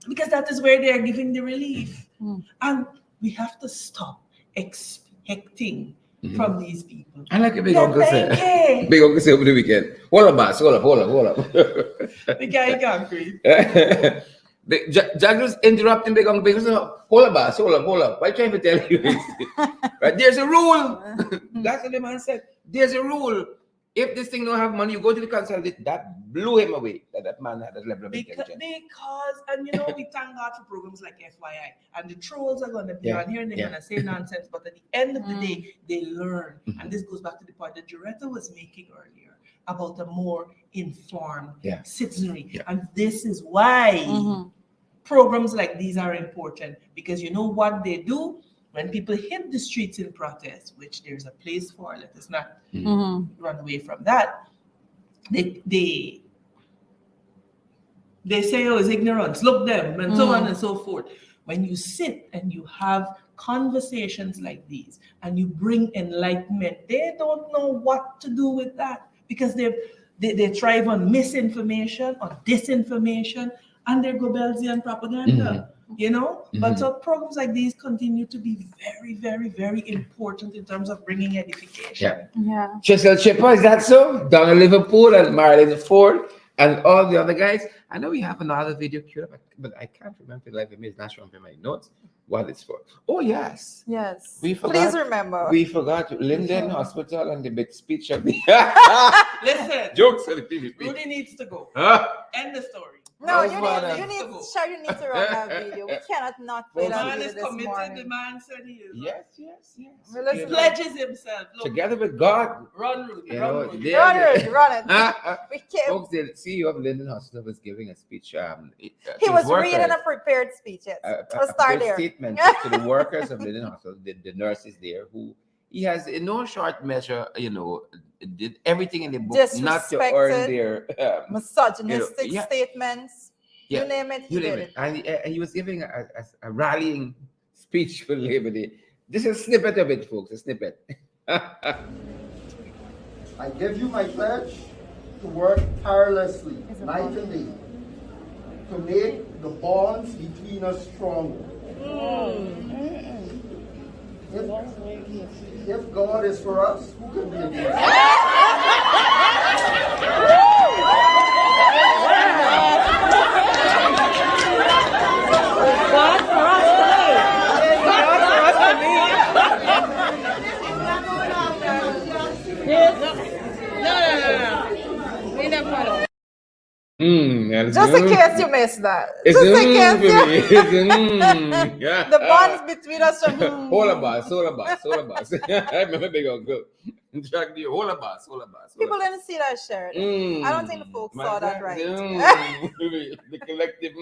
because that is where they are giving the relief. And we have to stop expecting from these people. I like a big uncle say. Big uncle say over the weekend. Hold up. The guy concrete. Jack was interrupting big uncle because hold up. Why are you trying to tell you this? Right? There's a rule. That's what the man said. There's a rule. If this thing don't have money, you go to the consultant. That blew him away. That man had that level of intelligence. Because, and you know, we thank God for programs like FYI. And the trolls are going to be on here and they're going to say nonsense. But at the end of the day, they learn. And this goes back to the point that Doretta was making earlier about a more informed citizenry. And this is why programs like these are important. Because you know what they do? When people hit the streets in protest, which there's a place for, let us not run away from that. They say, oh, it's ignorance, look them, and so on and so forth. When you sit and you have conversations like these and you bring enlightenment, they don't know what to do with that because they thrive on misinformation, on disinformation, and their Goebbelsian propaganda. You know, but so programs like these continue to be very, very, very important in terms of bringing edification. Chisel Chipper, is that so? Donna Liverpool and Marilyn Ford and all the other guys. I know we have another video queued up, but I can't remember like it's not showing in my notes what it's for. Oh yes. We forgot. Please remember. We forgot Linden Hospital and the big speech of the Listen. Jokes on the TV. Rudy needs to go. End the story. No, you need to run that video. We cannot not play that video this committed. morning. The man said he is. Yes. He pledges himself. Look, together with God. Run, Rudy. Run it. We can't. Folks, the CEO of Linden Hospital was giving a speech. He was reading a prepared speech. Let's start there. Statement to the workers of Linden Hospital, the nurses there, who he has in no short measure, did everything in the book not to earn their misogynistic statements. You name it, he did it. And he was giving a rallying speech for Labor Day. This is a snippet of it, folks. A snippet. I give you my pledge to work tirelessly, night and day, to make the bonds between us stronger. If God is for us, who can be against us? God for us today. God for us No. We never follow. Just in case you missed that. Just in case the bonds between us are Hold up, boss. I remember big uncle. Hold up, boss. People didn't see that shirt. I don't think the folks saw that right. The collective.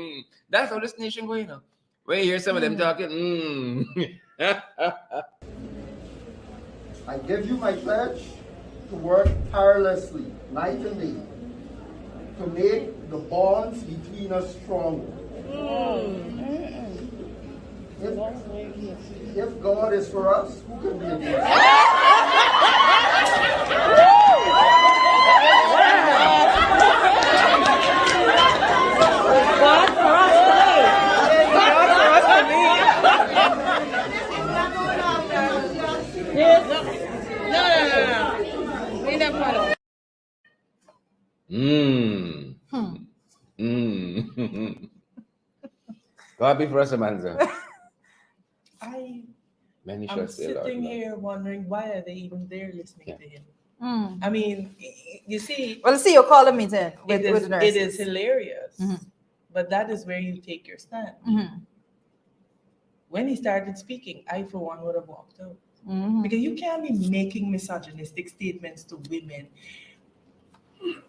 That's how this nation going on. When you hear some of them talking, I give you my pledge to work tirelessly, night and day, to make the bonds between us stronger. If God is for us, who can be against us? God for us today. God for us No. We never follow. God be for us, Amanda. I'm sitting here wondering why are they even there listening to him? I mean, you see. Well, see, you call a meeting with the nurses. It is hilarious, but that is where you take your stand. When he started speaking, I, for one, would have walked out. Because you can't be making misogynistic statements to women.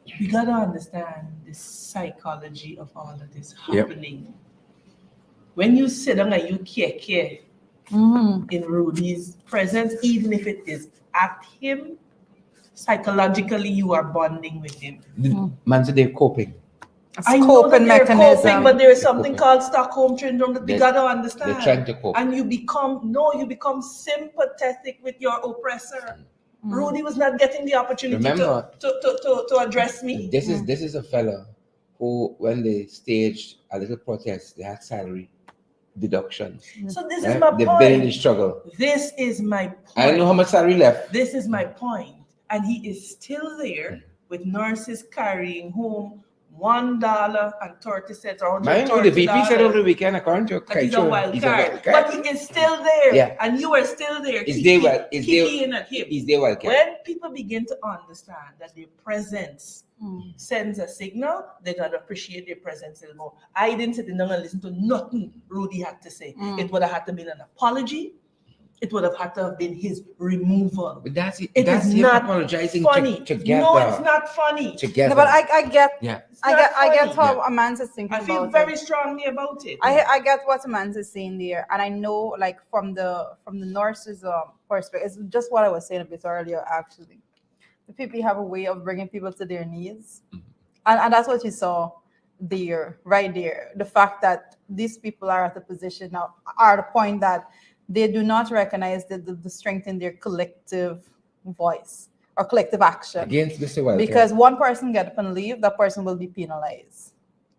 You got to understand the psychology of all of this happening. When you sit down and you care in Rudy's presence, even if it is at him, psychologically you are bonding with him. Man said they're coping. I know that coping they're mechanism. coping, but there's They're something coping. called Stockholm syndrome that we They- gotta understand. They're trying to cope. And you become sympathetic with your oppressor. Rudy was not getting the opportunity Remember, to address me. This is a fella who, when they staged a little protest, they had salary deductions. So this is Right? my They've been in the point. struggle. This is my point. I don't know how much salary left. This is my point. And he is still there with nurses carrying home $1.30 or Mind you, the VP said over the weekend, according to that he's a Kaicho, wild he's a card. wild But card. he is still there. Yeah. And you are still there. Is there wild- is there- kicking at him. He's their wild card. When people begin to understand that their presence sends a signal, they're going to appreciate their presence a little more. I didn't sit down and listen to nothing Rudy had to say. It would have had to be an apology. It would have had to have been his removal. But that's it. It That's is him not apologizing funny. together. No, it's not funny. Together. No, but I get Yeah. It's I not get funny. how Amanda's thinking I feel about very it. strongly about it. I get what Amanda's saying there, and I know, like, from the nurses' perspective, it's just what I was saying a bit earlier. Actually, the people have a way of bringing people to their knees, and that's what you saw there, right there. The fact that these people are at the position now, are the point that they do not recognize the strength in their collective voice or collective action. Against Mr. Welker. Because one person get up and leave, that person will be penalized.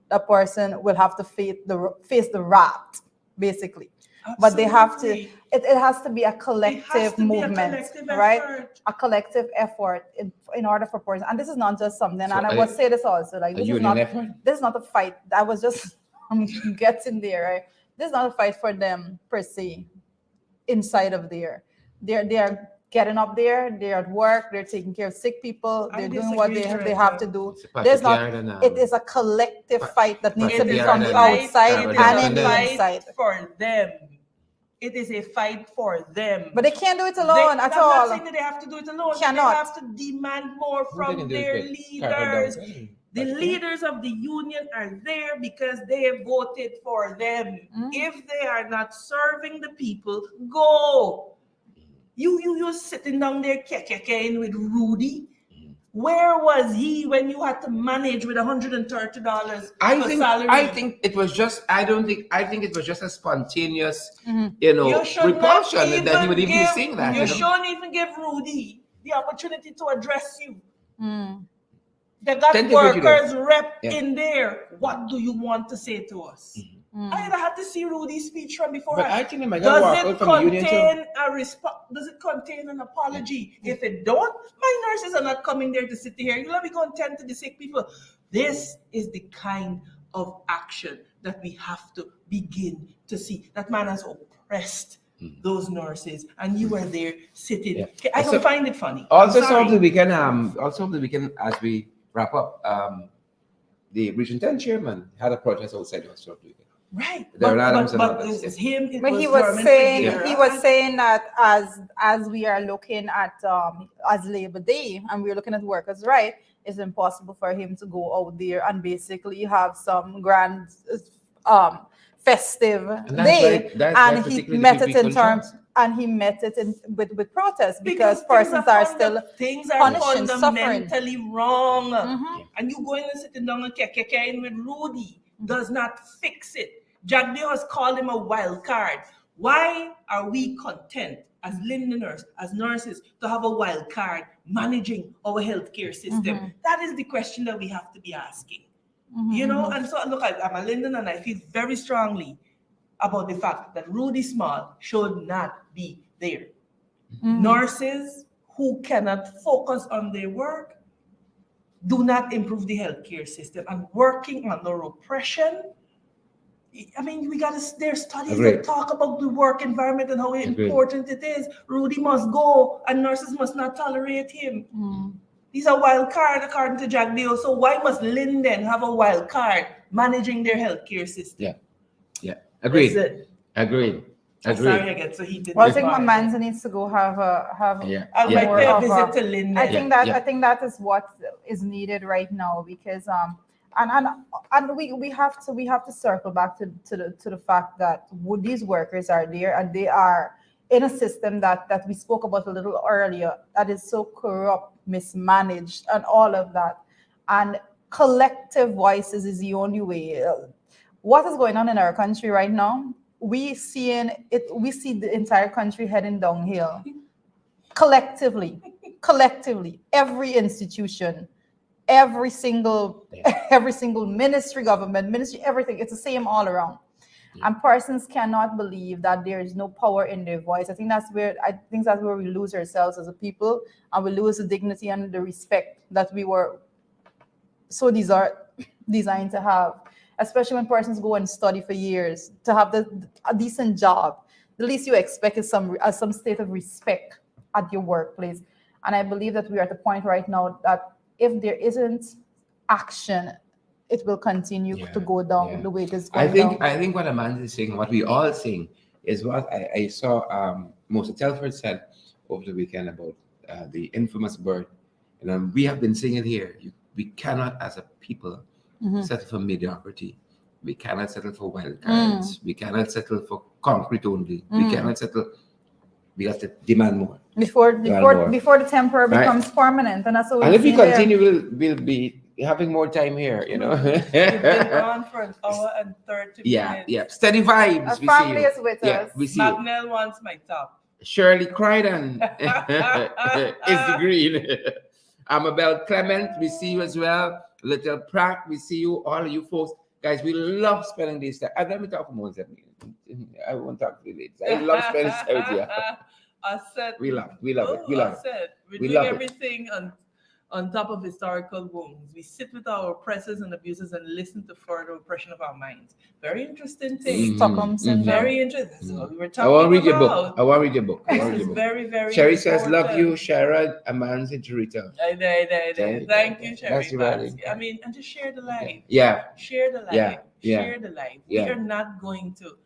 That person will have to face the wrath, basically. But they have to. Absolutely. It has to be a It has collective to be a movement, collective right? effort. A collective effort in order for person. And this is not just something. So and I would say this also, like, a this is union not. effort? This is not a fight. I was just getting there, right? This is not a fight for them per se. Inside of there, they are getting up there. They're at work. They're taking care of sick people. I They're doing what disagree, they have to Teresa. do. It's a There's not. particular than, It is a collective fight that needs to be particular from the than- outside It is and a in the fight inside. for them. It is a fight for them. But they can't do it alone at I'm not all. saying that they have to do it alone. Cannot. They have to demand more Who they can from do it their with? Carter leaders. Dawson? The That's leaders of the union are there because they voted for them. If they are not serving the people, go. You sitting down there kekekaing with Rudy. Where was he when you had to manage with $130 for salary? I think it was just. I think it was just a spontaneous, You should not repulsion that he would even be give- saying that. You you know? shouldn't even give Rudy the opportunity to address you. They got Then they go to workers rep Yeah. in there. What do you want to say to us? I had to see Rudy's speech from before. But I think they might walk Does out it from the union too. contain a response? Does it contain an apology? If it don't, my nurses are not coming there to sit here. You let me go and tend to the sick people. This is the kind of action that we have to begin to see. That man has oppressed those nurses, and you were there sitting. Yeah. I don't So- find it funny. Also, I'm sorry. over the weekend, as we wrap up, the Region 10 chairman had a protest outside the hospital. Right. There are a lot of but them that it's say- him. It But was he was Norman saying Figueroa. he was saying that as we are looking at as Labor Day and we're looking at workers' right, it's impossible for him to go out there and basically have some grand festive that's day, right. That's and he particularly met the it in people terms. And he met it with protest because things persons are still things are punishing, fundamentally wrong. Mhm. And you going and sitting down and kekekaing with Rudy does not fix it. Jack Dio has called him a wild card. Why are we content as Londoners, as nurses, to have a wild card managing our healthcare system? That is the question that we have to be asking. You know, and so look, I'm a Linden and I feel very strongly about the fact that Rudy Small should not be there. Nurses who cannot focus on their work do not improve the healthcare system, and working under oppression. I mean, there's studies Agreed. that talk about the work environment and how Agreed. important it is. Rudy must go, and nurses must not tolerate him. He's a wild card according to Jack Dio. So why must Linden have a wild card managing their healthcare system? Yeah. Agreed. That's it. Agreed. I'm Agreed. sorry I get so heated. Well, I this think morning. Manza needs to go have Yeah. I might more pay a of visit to Linden. I think that Yeah. I think that is what is needed right now, because and we have to circle back to the fact that these workers are there and they are in a system that we spoke about a little earlier that is so corrupt, mismanaged, and all of that. And collective voices is the only way. What is going on in our country right now? We see the entire country heading downhill. Collectively, every institution, every single ministry, government ministry, everything, it's the same all around. And persons cannot believe that there is no power in their voice. I think that's where we lose ourselves as a people, and we lose the dignity and the respect that we were so designed to have. Especially when persons go and study for years to have a decent job. The least you expect is some state of respect at your workplace. And I believe that we are at the point right now that if there isn't action, it will continue to go down the way it is going down. I think what Amanda is saying, what we all saying, is what I saw Moses Telford said over the weekend about the infamous bird. And we have been saying it here. We cannot, as a people, settle for mediocrity. We cannot settle for wild cards. We cannot settle for concrete only. We cannot settle. We have to demand more. Before the temporary becomes permanent, and that's what. And if we continue, we'll be having more time here. You know. We've been on for an hour and 30 minutes. Yeah. Steady vibes. Our family is with us. We see Magnell wants my top. Shirley Crichton is the green. Amabel Clement, we see you as well. Little Pratt, we see you, all of you folks. Guys, we love spending this time. Let me talk for Moses. I won't talk to you later. I love spending time with you. I said, we love it. We love it. We're doing everything on top of historical wounds. We sit with our oppressors and abusers and listen to further oppression of our minds. Very interesting thing. Stockholm syndrome. Very interesting. That's what we were talking I want to read about. your book. This is very, very Sherry says, important. love you, Sharad, Amanda, and Rita. Thank you, Sherry. That's I mean, and just share the life. Yeah. Share the life. Yeah. Share the life. Yeah. We are not going to.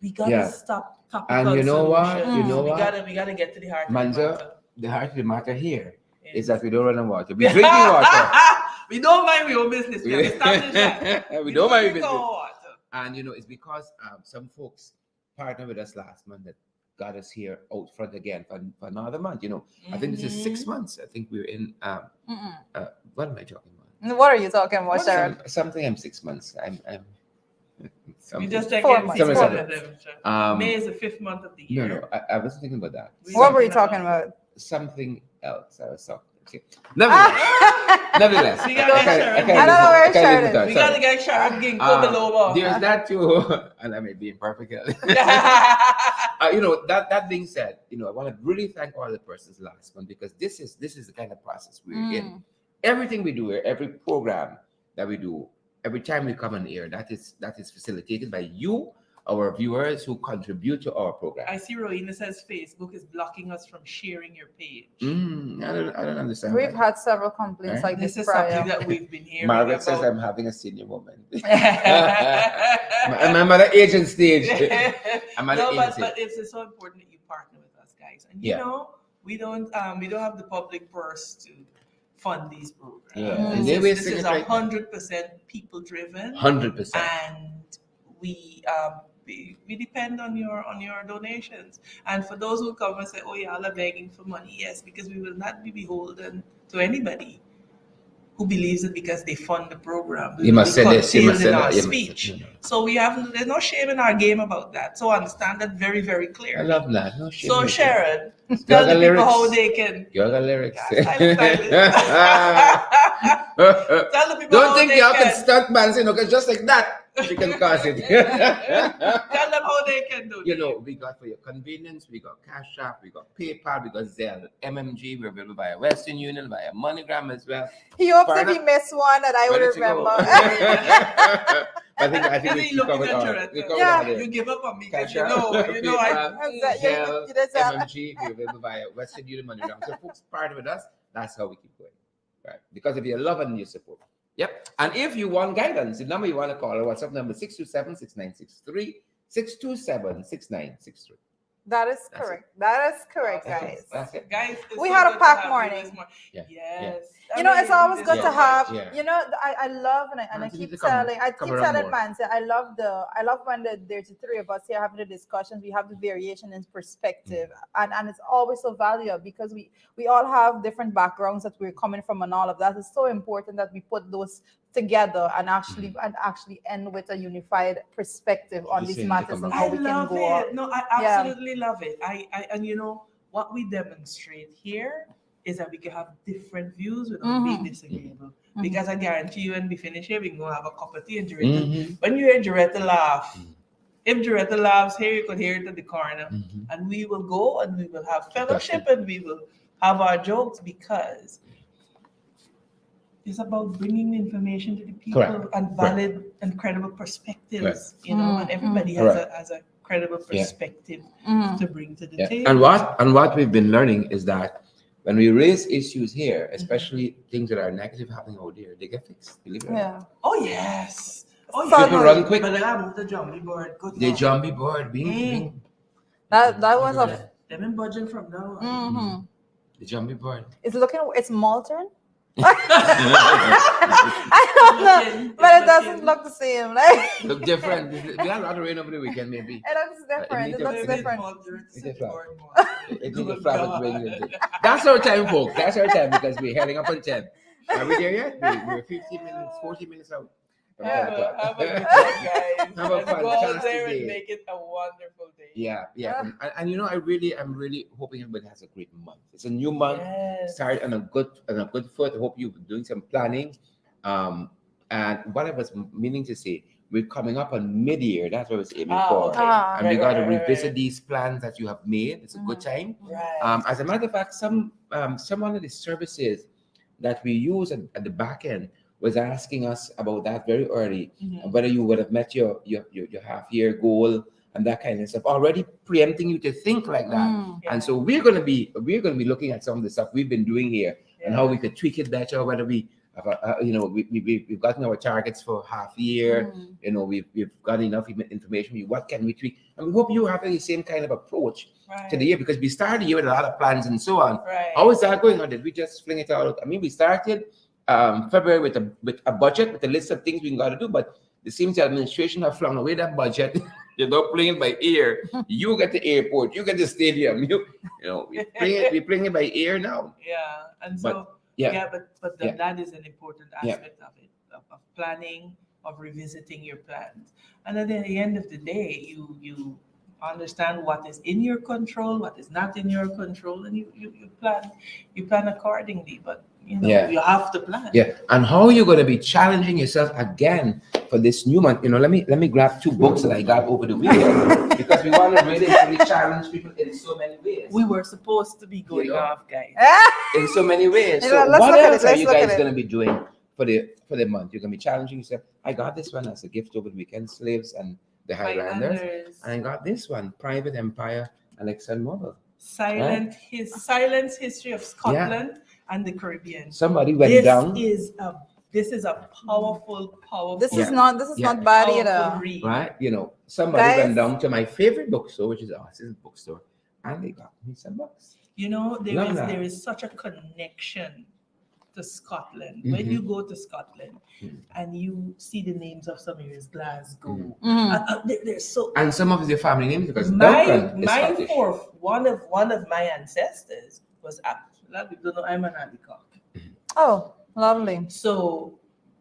We gotta stop topical And you know what? solutions. You know what? We gotta get to the heart of the Manza, matter. the heart of the matter here is that we don't run out of water. We drinking water. We don't mind your business. We understand that. We don't mind your drink business. our water. And it's because some folks partnered with us last month that got us here out front again for another month. I think this is 6 months. I think we're in. What am I talking about? What are you talking about, Sharon? Something. I'm 6 months. I'm. We just take 4 in months. 6 Something months like of them. May is the 5th month of the year. No. I wasn't thinking about that. What were you talking about? Something else. I was talking. Okay. Nevertheless. We gotta get Sharon. I don't know where Sharon is. We gotta get Sharon Ginkgo below. There's that too, and I may be imperfect. That being said, I want to really thank all the persons last month, because this is the kind of process we're in. Everything we do here, every program that we do, every time we come on air, that is facilitated by you, our viewers who contribute to our program. I see Rowena says Facebook is blocking us from sharing your page. I don't understand. We've had several complaints like This this is prior. something that we've been hearing. Margaret says I'm having a senior moment. I'm at an agent stage. But it's so important that you partner with us, guys. And we don't have the public purse to fund these programs. This is 100% people driven. 100%. And we depend on your donations. And for those who come and say, oh, y'all are begging for money, yes, because we will not be beholden to anybody who believes that because they fund the program, we you must say this, you must say our that. speech. So there's no shame in our game about that. So understand that very, very clearly. I love that. No shame. So Sharon, tell the people how they can. Yoga lyrics. Tell the people Don't how think they y'all can. can stunt bands, because just like that, you can cause it. Tell them how they can do it. We got for your convenience, we got Cash App, we got PayPal, we got Zelle, MMG, we're available via Western Union, via MoneyGram as well. He hopes if he missed one that I would remember. I think we covered all. We covered all there. You give up on me because Cash you App, know PayPal, Zelle, you did that. MMG, we're available via Western Union, MoneyGram. So folks, partner with us, that's how we keep going. Right? Because if you love and you support. Yep. And if you want guidance, the number you want to call, our WhatsApp number 627-6963, 627-6963. That is That's correct. That is correct, Awesome guys. That's it. Guys, it's We so had a good to packed have you morning. this morning. Yeah. Yes. You know, it's always good Yeah. to have. Yeah. You know, I love and I Nancy, keep to come- telling, come around more. man, say I love when there's the three of us here having the discussions. We have the variation in perspective, and it's always so valuable because we all have different backgrounds that we're coming from, and all of that. It's so important that we put those together and actually end with a unified perspective on You these seem to matters come and up- how I we can love go it. on. No, I absolutely love it. I and you know what we demonstrate here is that we can have different views without being disagreeable. Because I guarantee you, when we finish here, we can go have a cup of tea and Jaretta. When you hear Jaretta laugh, if Jaretta laughs here, you could hear it at the corner. And we will go and we will have fellowship and we will have our jokes because it's about bringing information to the people and valid and credible perspectives, you know, and everybody has a credible perspective to bring to the table. And what we've been learning is that when we raise issues here, especially things that are negative happening out there, they get fixed. Believe it or not. Yeah. Oh yes. Oh Suddenly. People run quick. But I moved the zombie board. Good The Lord. zombie board being That was a. They've been budging from now on. the zombie board. It's molten. I don't know, but it doesn't look the same. Like Look different. We had a lot of rain over the weekend, maybe. it looks different. It looks different. It needs a flower rain. That's our time, folks. That's our time because we're heading up on 10. Are we there yet? We're 15 minutes, 40 minutes out. from 10 o'clock. Have a good one, guys. Have a And go out fantastic there day. and make it a wonderful day. Yeah. And you know, I'm really hoping everybody has a great month. It's a new month. Yes. Start on a good foot. I hope you're doing some planning. And what I was meaning to say, we're coming up on mid-year. That's what I was aiming for. Okay. And we got to Right. revisit these plans that you have made. It's a good time. Right. As a matter of fact, some one of the services that we use at the back end was asking us about that very early, and whether you would have met your half-year goal and that kind of stuff, already preempting you to think like that. And so we're gonna be looking at some of the stuff we've been doing here and how we could tweak it better. Whether we have we've gotten our targets for half year. You know, we've got enough information. What can we tweak? And we hope you have the same kind of approach to the year, because we started the year with a lot of plans and so on. Right. How is that going on? Did we just fling it out? I mean, we started February with a budget, with a list of things we got to do, but it seems the administration have flung away that budget. You're not playing it by ear. You get the airport, you get the stadium. You know, we're playing it by ear now. Yeah. And so but that is an important aspect of it, of planning, of revisiting your plans. And then at the end of the day, you understand what is in your control, what is not in your control, and you plan accordingly. But you have to plan. Yeah. And how are you going to be challenging yourself again for this new month? You know, let me grab 2 books that I got over the weekend because we want to really challenge people in so many ways. We were supposed to be going off, guys. In so many ways. Yeah, So let's what look at else it, are let's you look at guys it. going to be doing for the month? You're going to be challenging yourself. I got this one as a gift over the weekend, Slaves and the Highlanders. And I got this one, Private Empire and ExxonMobil. Silence History of Scotland and the Caribbean. Somebody went down. This is a powerful. This is not bad either. read. Right? You know, somebody Guys. went down to my favorite bookstore, which is Austin's bookstore, and they got me some books. You know, Love that. there is such a connection to Scotland. When you go to Scotland and you see the names of some areas, Glasgow, they're so. And some of your family names, because Duncan is My Scottish. fourth, one of my ancestors was I'm an Alicock. Oh, lovely. So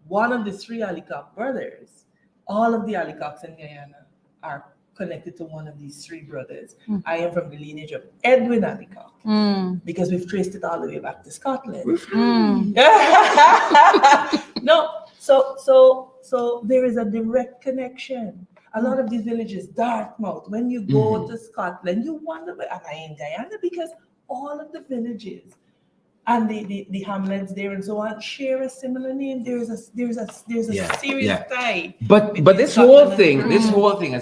one of the 3 Alicock brothers, all of the Alicocks in Guyana are connected to one of these 3 brothers. I am from the lineage of Edwin Alicock because we've traced it all the way back to Scotland. No, so there is a direct connection. A lot of these villages, Dartmouth, when you go to Scotland, you wonder, am I in Guyana? Because all of the villages and the hamlets there and so on share a similar name. There's a serious tie. But this whole thing is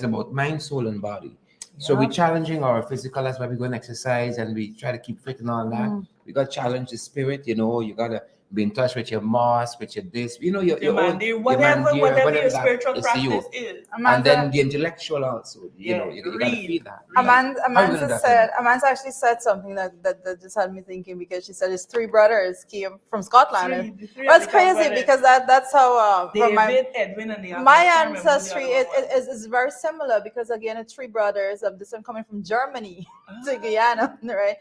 about mind, soul, and body. So we're challenging our physical. That's why we go and exercise and we try to keep fit and all that. We got to challenge the spirit. You know, you got to be in touch with your mosque, with your this, you know, your own, mandir, whatever your that spiritual is to you. practice is. And then the intellectual also, you know, you gotta feed that. Amanda actually said something that just had me thinking, because she said his 3 brothers came from Scotland. That's crazy, because that's how David, Edwin, and my ancestry is very similar, because again, it's 3 brothers of this one coming from Germany to Guyana, right?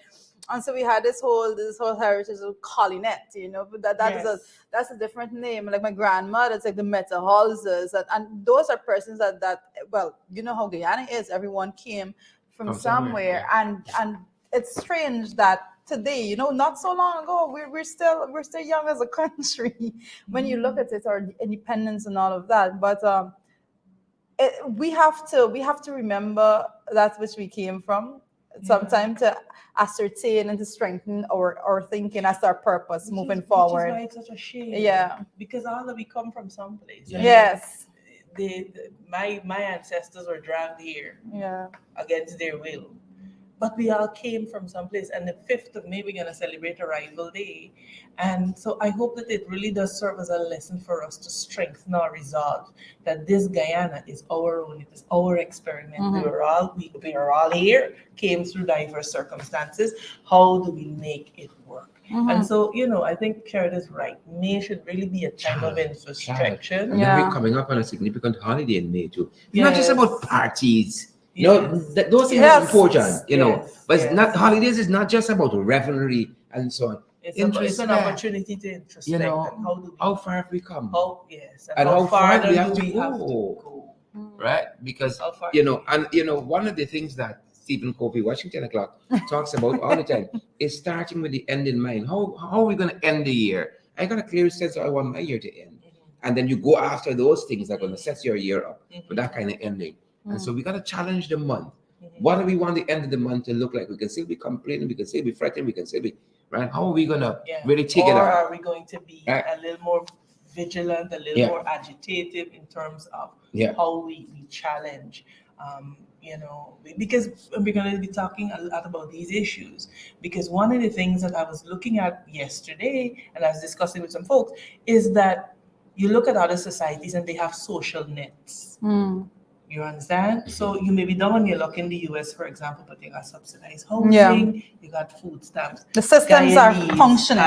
And so we had this whole heritage of Collinet, you know, but that's a different name. Like my grandmother, it's like the Metaholzers, and those are persons that well, you know how Guyana is. Everyone came from somewhere, yeah. and it's strange that today, you know, not so long ago, we're still young as a country when you look at it, our independence and all of that. But we have to remember that which we came from. Sometimes to ascertain and to strengthen our thinking as our purpose moving forward. Which is why it's such a shame. Yeah. Because all of we come from someplace. Yeah. Yes. My ancestors were dragged here. Yeah. Against their will. But we all came from someplace. And the 5th of May, we're going to celebrate Arrival Day. And so I hope that it really does serve as a lesson for us to strengthen our resolve that this Guyana is our own. It is our experiment. Mm-hmm. We are all here, came through diverse circumstances. How do we make it work? Mm-hmm. And so, you know, I think Karen is right. May should really be a time of introspection. And then we're coming up on a significant holiday in May too. It's not just about parties. No, those things are important, you know. But it's not, holidays is not just about revelry and so on. It's an opportunity to introspect. You know, and how far have we come? And how far do we have to go? go? Right? Because, you know, and you know, one of the things that Stephen Covey, Washington O'Clock, talks about all the time is starting with the end in mind. How are we going to end the year? I got a clear sense of I want my year to end. And then you go after those things that are going to set your year up with that kind of ending. And so we got to challenge the month. What do we want the end of the month to look like? We can still be complaining, we can still be fretting, we can still be, right? How are we going to really take it out? Or are we going to be a little more vigilant, a little more agitative in terms of how we challenge, you know, because we're going to be talking a lot about these issues. Because one of the things that I was looking at yesterday, and I was discussing with some folks, is that you look at other societies and they have social nets. You understand? So you may be down on your luck in the US, for example, but they got subsidized housing, you got food stamps. The systems are functioning.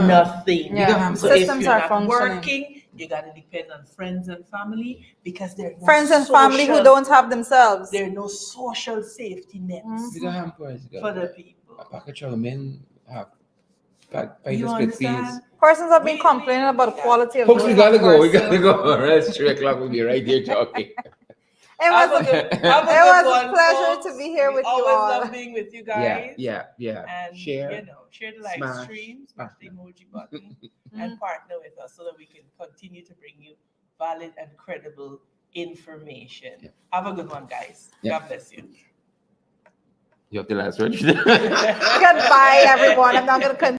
Nothing. So if systems you're are not functioning. working, you got to depend on friends and family, because there are no friends and family who don't have themselves. There are no social safety nets for the people. A package of men have You understand? Persons have been complaining about the quality of folks, we gotta go. All right, it's 3 o'clock. We'll be right here talking. It was a pleasure to be here with you all. Always love being with you guys. Yeah. And share the live stream, smash the emoji button, and partner with us so that we can continue to bring you valid and credible information. Have a good one, guys. God bless you. You have the last word. Goodbye, everyone. I'm not going to